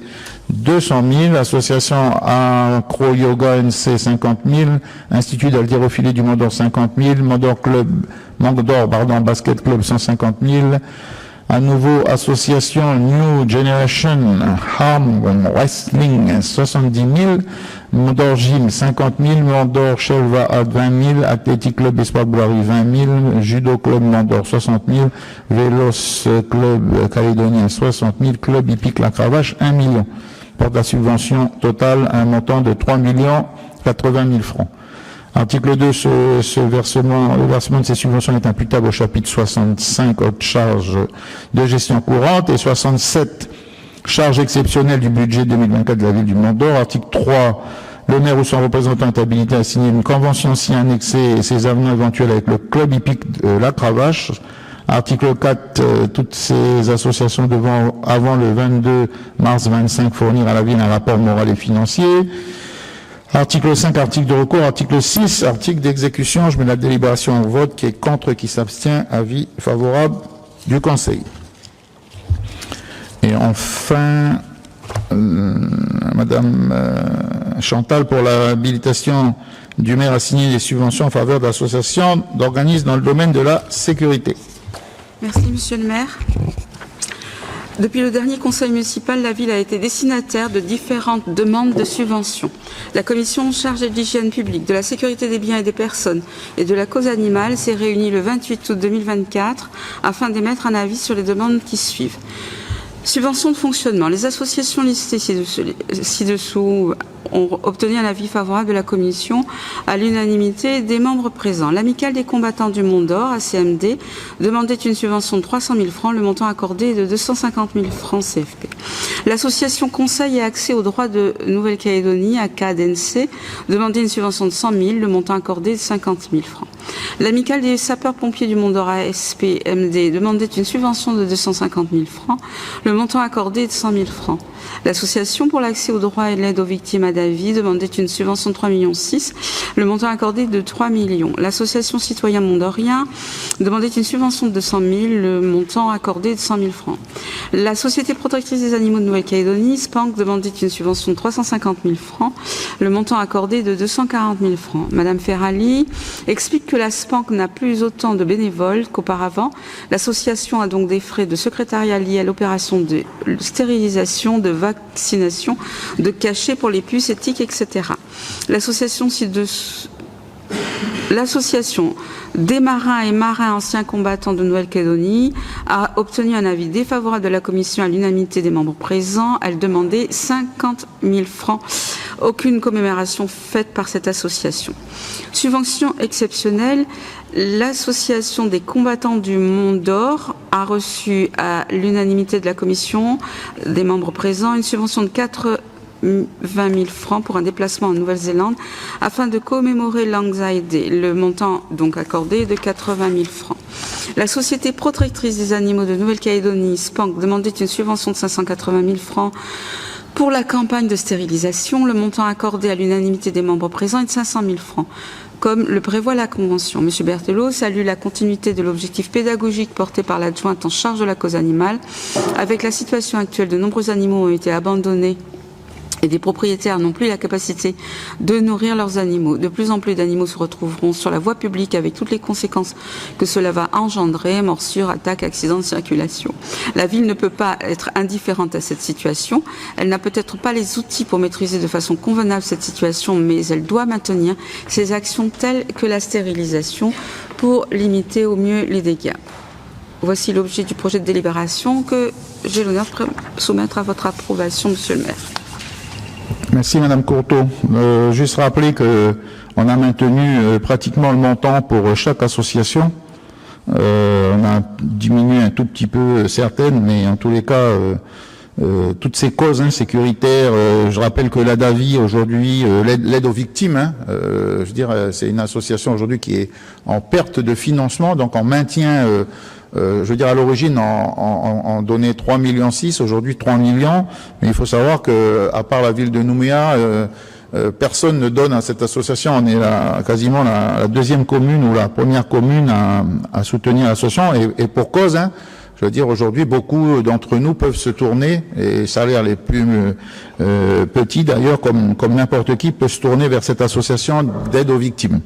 200 000, association Acro Yoga NC 50 000, institut d'haltérophilie du Mont-d'Or 50 000, Mont-d'Or basket club 150 000, à nouveau association New Generation Arm Wrestling 70 000, Mont-d'Or Gym 50 000, Mont-d'Or Shelva à 20 000, Athlétique Club Espoir Boulari 20 000, Judo Club Mont-d'Or 60 000, Vélos Club Calédonien 60 000, Club Hippique La Cravache 1 million. Porte la subvention totale à un montant de 3 80 000 francs. Article 2, le versement de ces subventions est imputable au chapitre 65, haute charge de gestion courante, et 67, charges exceptionnelles du budget 2024 de la ville du Mont-d'Or. Article 3, le maire ou son représentant est habilité à signer une convention si annexée et ses avenants éventuels avec le club hippique de La Cravache. Article 4, toutes ces associations devront, avant le 22 mars 25, fournir à la ville un rapport moral et financier. Article 5, article de recours. Article 6, article d'exécution. Je mets la délibération en vote. Qui est contre, qui s'abstient. Avis favorable du Conseil. Et enfin, Madame Chantal, pour l'habilitation du maire à signer des subventions en faveur d'associations, d'organismes dans le domaine de la sécurité. Merci, Monsieur le maire. Depuis le dernier conseil municipal, la ville a été destinataire de différentes demandes de subventions. La commission chargée de l'hygiène publique, de la sécurité des biens et des personnes et de la cause animale s'est réunie le 28 août 2024 afin d'émettre un avis sur les demandes qui suivent. Subventions de fonctionnement. Les associations listées ci-dessous ont obtenu un avis favorable de la commission à l'unanimité des membres présents. L'Amicale des combattants du Mont-d'Or, ACMD, demandait une subvention de 300 000 francs, le montant accordé est de 250 000 francs CFP. L'association Conseil et accès aux droits de Nouvelle-Calédonie, ACADNC, demandait une subvention de 100 000, le montant accordé est de 50 000 francs. L'Amicale des sapeurs-pompiers du Mont-d'Or, ASPMD, demandait une subvention de 250 000 francs, le montant accordé est de 100 000 francs. L'Association pour l'accès aux droits et l'aide aux victimes à Davy demandait une subvention de 3,6 millions, le montant accordé de 3 millions. L'Association Citoyen Mondorien demandait une subvention de 200 000, le montant accordé de 100 000 francs. La Société protectrice des animaux de Nouvelle-Calédonie, SPANC, demandait une subvention de 350 000 francs, le montant accordé de 240 000 francs. Madame Ferrali explique que la SPANC n'a plus autant de bénévoles qu'auparavant. L'association a donc des frais de secrétariat liés à l'opération de stérilisation, de vaccination, de cachets pour les puces éthiques, etc. L'association des marins et marins anciens combattants de Nouvelle-Calédonie a obtenu un avis défavorable de la commission à l'unanimité des membres présents. Elle demandait 50 000 francs. Aucune commémoration faite par cette association. Subvention exceptionnelle. L'association des combattants du Mont-d'Or a reçu à l'unanimité de la commission des membres présents une subvention de 20 000 francs pour un déplacement en Nouvelle-Zélande afin de commémorer l'Anzaï Day. Le montant donc accordé est de 80 000 francs. La Société protectrice des animaux de Nouvelle-Calédonie, SPANC, demandait une subvention de 580 000 francs pour la campagne de stérilisation. Le montant accordé à l'unanimité des membres présents est de 500 000 francs. Comme le prévoit la Convention. M. Berthelot salue la continuité de l'objectif pédagogique porté par l'adjointe en charge de la cause animale. Avec la situation actuelle, de nombreux animaux ont été abandonnés et des propriétaires n'ont plus la capacité de nourrir leurs animaux. De plus en plus d'animaux se retrouveront sur la voie publique avec toutes les conséquences que cela va engendrer, morsures, attaques, accidents de circulation. La ville ne peut pas être indifférente à cette situation. Elle n'a peut-être pas les outils pour maîtriser de façon convenable cette situation, mais elle doit maintenir ses actions telles que la stérilisation pour limiter au mieux les dégâts. Voici l'objet du projet de délibération que j'ai l'honneur de soumettre à votre approbation, Monsieur le maire. Merci Madame Courteau. Juste rappeler que on a maintenu pratiquement le montant pour chaque association. On a diminué un tout petit peu certaines, mais en tous les cas, toutes ces causes sécuritaires. Je rappelle que l'ADAVI aujourd'hui, l'aide aux victimes, je veux dire, c'est une association aujourd'hui qui est en perte de financement, donc en maintien. Je veux dire, à l'origine, on donnait 3,6 millions, aujourd'hui 3 millions, mais il faut savoir que, à part la ville de Nouméa, personne ne donne à cette association. On est quasiment la deuxième commune ou la première commune à soutenir l'association, et pour cause, je veux dire, aujourd'hui, beaucoup d'entre nous peuvent se tourner, et salaires les plus petits d'ailleurs, comme n'importe qui, peut se tourner vers cette association d'aide aux victimes.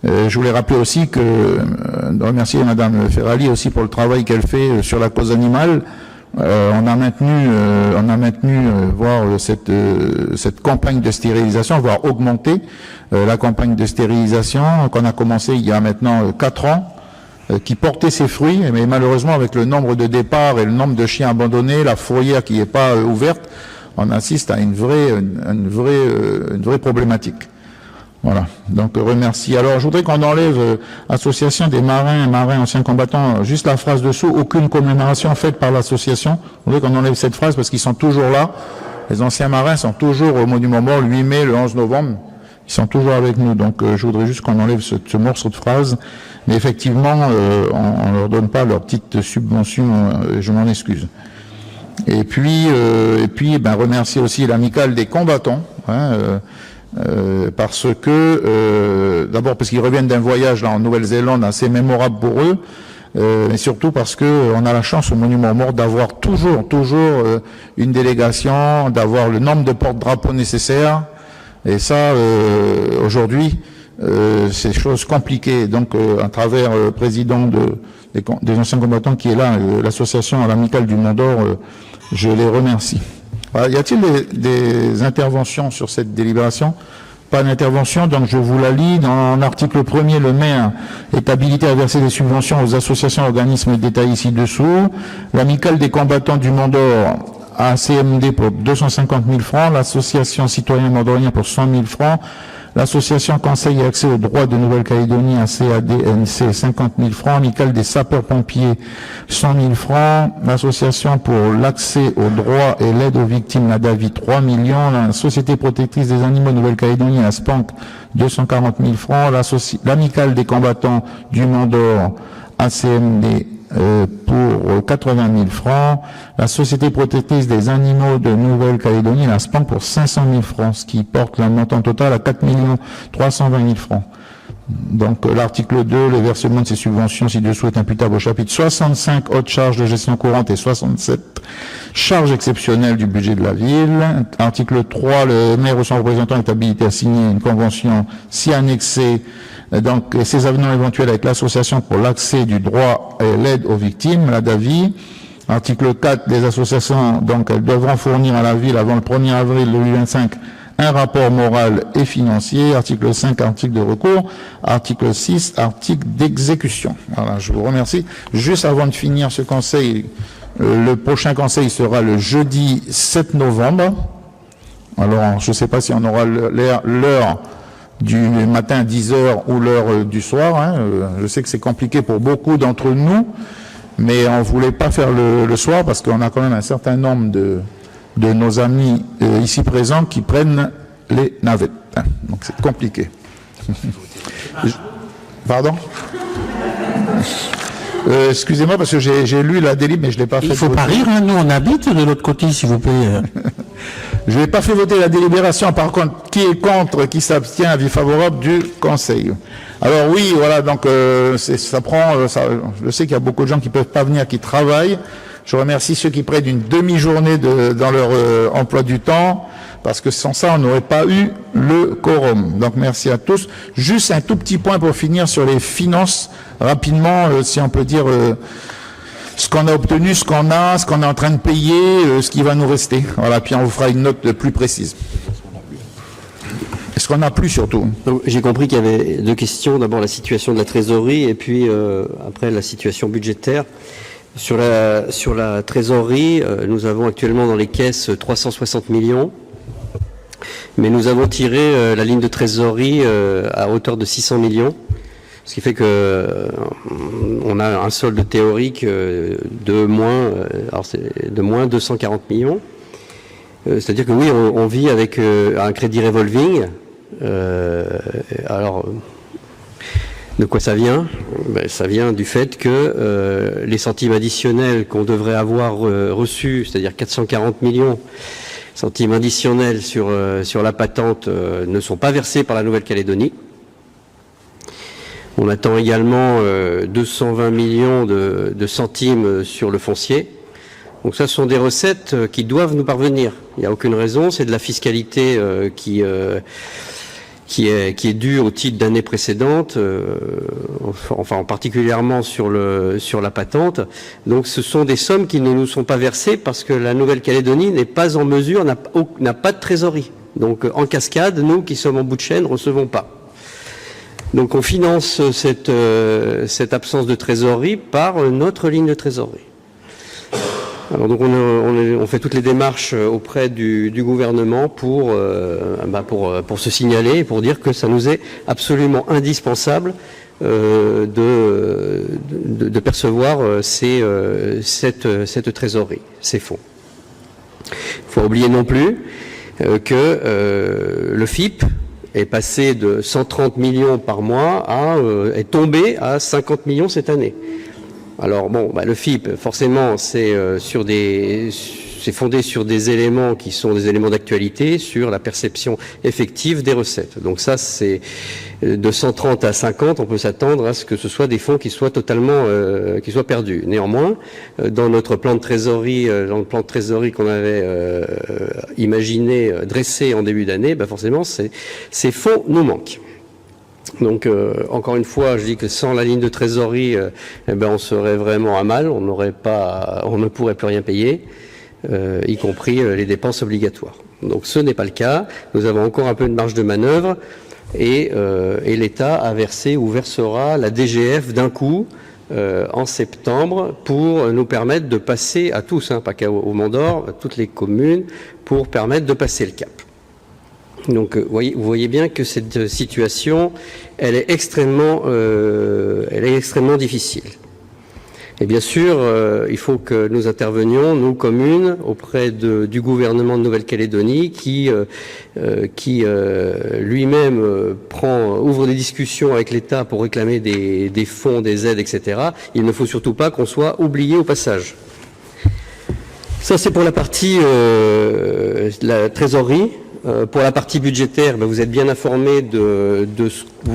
Je voulais rappeler aussi de remercier Madame Ferrali aussi pour le travail qu'elle fait sur la cause animale. On a maintenu voire cette campagne de stérilisation, voire augmenter la campagne de stérilisation qu'on a commencé il y a maintenant 4 ans, qui portait ses fruits, mais malheureusement avec le nombre de départs et le nombre de chiens abandonnés, la fourrière qui n'est pas ouverte, on assiste à une vraie problématique. Voilà, donc remercie. Alors je voudrais qu'on enlève association des marins anciens combattants, juste la phrase dessous, aucune commémoration faite par l'association. Je voudrais qu'on enlève cette phrase parce qu'ils sont toujours là. Les anciens marins sont toujours au Monument Mort le 8 mai, le 11 novembre. Ils sont toujours avec nous, donc je voudrais juste qu'on enlève ce morceau de phrase. Mais effectivement, on leur donne pas leur petite subvention, je m'en excuse. Et puis remercier aussi l'amicale des combattants, parce que d'abord parce qu'ils reviennent d'un voyage là en Nouvelle-Zélande assez mémorable pour eux, mais surtout parce que on a la chance au Monument Mort d'avoir toujours une délégation, d'avoir le nombre de porte-drapeaux nécessaires, et ça aujourd'hui c'est chose compliquée. Donc à travers le président des anciens combattants qui est là, l'association à l'amicale du Mont d'Or, je les remercie. Voilà. Y a-t-il des interventions sur cette délibération? Pas d'intervention, donc je vous la lis. Dans l'article 1er, le maire est habilité à verser des subventions aux associations et organismes détaillés ci-dessous. L'amicale des combattants du Mont d'Or à CMD pour 250 000 francs, l'association citoyen mandorien pour 100 000 francs, l'association Conseil et accès aux droits de Nouvelle-Calédonie, ACADNC, 50 000 francs, l'amicale des sapeurs-pompiers, 100 000 francs, l'association pour l'accès aux droits et l'aide aux victimes, la DAVI, 3 millions, la Société protectrice des animaux Nouvelle-Calédonie, la SPANC, 240 000 francs, l'amicale des combattants du Mont d'Or, ACMD, pour 80 000 francs, la Société protectrice des animaux de Nouvelle-Calédonie, la SPANC, pour 500 000 francs, ce qui porte le montant total à 4 320 000 francs. Donc l'article 2, le versement de ces subventions ci-dessous est imputable au chapitre 65, hautes charges de gestion courante, et 67, charges exceptionnelles du budget de la ville. Article 3, le maire ou son représentant est habilité à signer une convention si annexée, donc ces avenants éventuels avec l'association pour l'accès du droit et l'aide aux victimes, la DAVI. Article 4, les associations, donc elles devront fournir à la ville avant le 1er avril 2025 un rapport moral et financier. Article 5, article de recours. Article 6, article d'exécution. Voilà, je vous remercie. Juste avant de finir ce conseil, le prochain conseil sera le jeudi 7 novembre. Alors, je ne sais pas si on aura l'heure du matin 10h ou l'heure du soir. Je sais que c'est compliqué pour beaucoup d'entre nous, mais on ne voulait pas faire le soir parce qu'on a quand même un certain nombre de nos amis ici présents qui prennent les navettes. Donc c'est compliqué. Pardon? Excusez-moi parce que j'ai lu la délib mais je ne l'ai pas fait. Il ne faut pas rire, nous on habite de l'autre côté s'il vous plaît. Je n'ai pas fait voter la délibération. Par contre, qui est contre, qui s'abstient, avis favorable du Conseil. Alors oui, voilà, donc ça prend. Je sais qu'il y a beaucoup de gens qui ne peuvent pas venir, qui travaillent. Je remercie ceux qui prennent une demi-journée dans leur emploi du temps, parce que sans ça, on n'aurait pas eu le quorum. Donc merci à tous. Juste un tout petit point pour finir sur les finances, rapidement, si on peut dire ce qu'on a obtenu, ce qu'on est en train de payer, ce qui va nous rester. Voilà, puis on vous fera une note plus précise. Est-ce qu'on n'a plus surtout? J'ai compris qu'il y avait deux questions. D'abord la situation de la trésorerie et puis après la situation budgétaire. Sur la trésorerie, nous avons actuellement dans les caisses 360 millions, mais nous avons tiré la ligne de trésorerie à hauteur de 600 millions. Ce qui fait que on a un solde théorique de moins 240 millions. C'est-à-dire que oui, on vit avec un crédit revolving. Alors, de quoi ça vient? Ça vient du fait que les centimes additionnels qu'on devrait avoir reçus, c'est-à-dire 440 millions centimes additionnels sur la patente, ne sont pas versés par la Nouvelle-Calédonie. On attend également 220 millions de centimes sur le foncier. Donc ça, ce sont des recettes qui doivent nous parvenir. Il n'y a aucune raison, c'est de la fiscalité qui est due au titre d'années précédentes, enfin particulièrement sur la patente. Donc ce sont des sommes qui ne nous sont pas versées parce que la Nouvelle-Calédonie n'est pas en mesure, n'a pas de trésorerie. Donc en cascade, nous qui sommes en bout de chaîne, ne recevons pas. Donc on finance cette absence de trésorerie par notre ligne de trésorerie. Alors donc on fait toutes les démarches auprès du gouvernement pour se signaler et pour dire que ça nous est absolument indispensable de percevoir cette trésorerie, ces fonds. Il ne faut pas oublier non plus que le FIP est passé de 130 millions par mois est tombé à 50 millions cette année. Alors bon, le FIP, forcément, c'est fondé sur des éléments qui sont des éléments d'actualité, sur la perception effective des recettes. Donc ça, c'est de 130 à 50, on peut s'attendre à ce que ce soit des fonds qui soient totalement, qui soient perdus. Néanmoins, dans notre plan de trésorerie, qu'on avait imaginé, dressé en début d'année, ben forcément, ces fonds nous manquent. Donc, encore une fois, je dis que sans la ligne de trésorerie, on serait vraiment à mal, on ne pourrait plus rien payer, y compris les dépenses obligatoires. Donc, ce n'est pas le cas. Nous avons encore un peu de marge de manœuvre et l'État a versé ou versera la DGF d'un coup en septembre pour nous permettre de passer à tous, pas qu'au Mont-d'Or, à toutes les communes, pour permettre de passer le cap. Donc, vous voyez bien que cette situation, elle est extrêmement difficile. Et bien sûr, il faut que nous intervenions, nous communes, auprès du gouvernement de Nouvelle-Calédonie, qui lui-même ouvre des discussions avec l'État pour réclamer des fonds, des aides, etc. Il ne faut surtout pas qu'on soit oublié au passage. Ça, c'est pour la partie la trésorerie. Pour la partie budgétaire, vous êtes bien informé de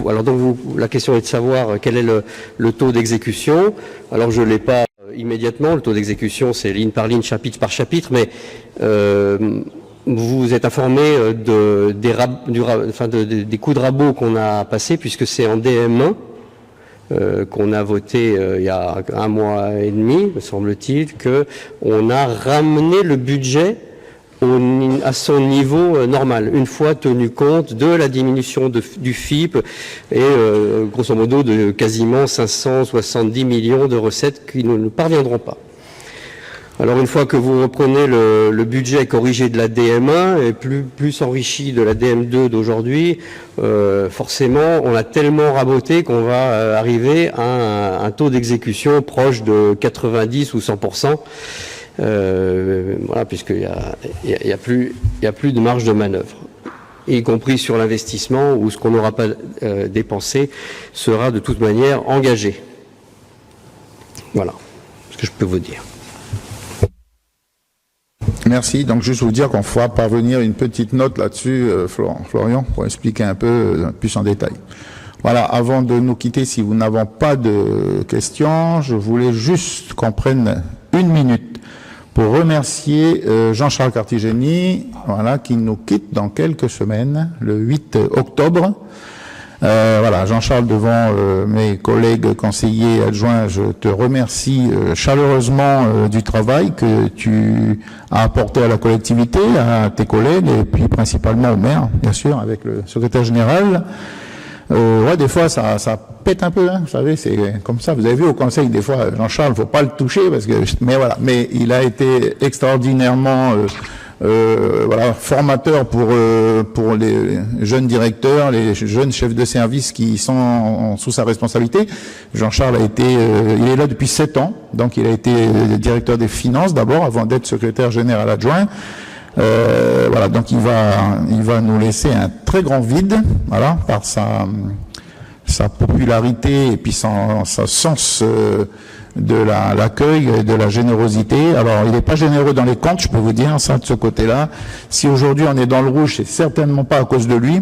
alors donc la question est de savoir quel est le taux d'exécution. Alors je l'ai pas immédiatement, le taux d'exécution c'est ligne par ligne, chapitre par chapitre, mais vous êtes informé des coups de rabot qu'on a passés puisque c'est en DM1 qu'on a voté il y a 1 mois et demi, me semble-t-il, que on a ramené le budget à son niveau normal, une fois tenu compte de la diminution du FIP et grosso modo de quasiment 570 millions de recettes qui ne nous parviendront pas. Alors une fois que vous reprenez le budget corrigé de la DM1 et plus enrichi de la DM2 d'aujourd'hui, forcément on a tellement raboté qu'on va arriver à un taux d'exécution proche de 90 ou 100%. Voilà, puisqu'il y a plus de marge de manœuvre, y compris sur l'investissement où ce qu'on n'aura pas dépensé sera de toute manière engagé. Voilà ce que je peux vous dire. Merci. Donc, juste vous dire qu'on fera parvenir une petite note là-dessus, Florian, pour expliquer un peu plus en détail. Voilà, avant de nous quitter, si vous n'avez pas de questions, je voulais juste qu'on prenne 1 minute pour remercier Jean-Charles Cartigeni, voilà, qui nous quitte dans quelques semaines, le 8 octobre. Voilà, Jean-Charles, devant mes collègues conseillers adjoints, je te remercie chaleureusement du travail que tu as apporté à la collectivité, à tes collègues, et puis principalement au maire, bien sûr, avec le secrétaire général. Ouais, des fois, ça pète un peu, vous savez, c'est comme ça. Vous avez vu au conseil, des fois, Jean-Charles, faut pas le toucher, mais voilà. Mais il a été extraordinairement voilà, formateur pour les jeunes directeurs, les jeunes chefs de service qui sont sous sa responsabilité. Jean-Charles a été, il est là depuis 7 ans, donc il a été directeur des finances d'abord, avant d'être secrétaire général adjoint. Voilà, donc il va nous laisser un très grand vide, voilà, par sa popularité et puis sa sens de l'accueil et de la générosité. Alors, il n'est pas généreux dans les comptes, je peux vous dire ça de ce côté-là. Si aujourd'hui on est dans le rouge, c'est certainement pas à cause de lui,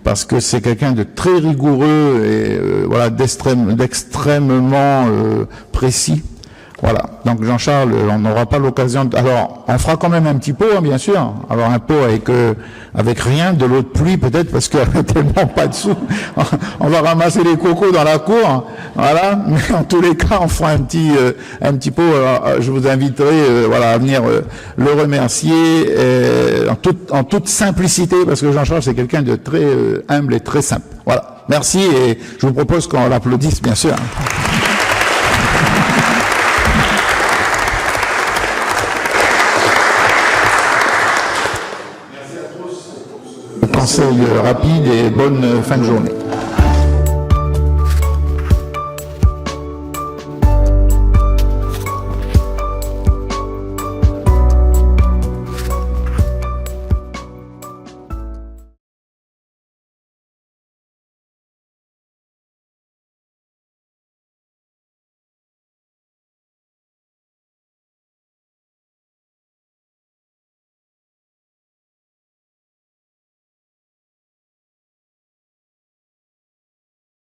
parce que c'est quelqu'un de très rigoureux et voilà, d'extrêmement précis. Voilà. Donc Jean-Charles, on n'aura pas l'occasion. Alors, on fera quand même un petit pot, hein, bien sûr. Alors un pot avec rien, de l'eau de pluie peut-être, parce qu'il n'y a tellement pas de sous. On va ramasser les cocos dans la cour, voilà. Mais en tous les cas, on fera un petit pot. Alors, je vous inviterai, voilà, à venir le remercier en toute simplicité, parce que Jean-Charles c'est quelqu'un de très humble et très simple. Voilà. Merci et je vous propose qu'on l'applaudisse, bien sûr. Conseil rapide et bonne fin de journée.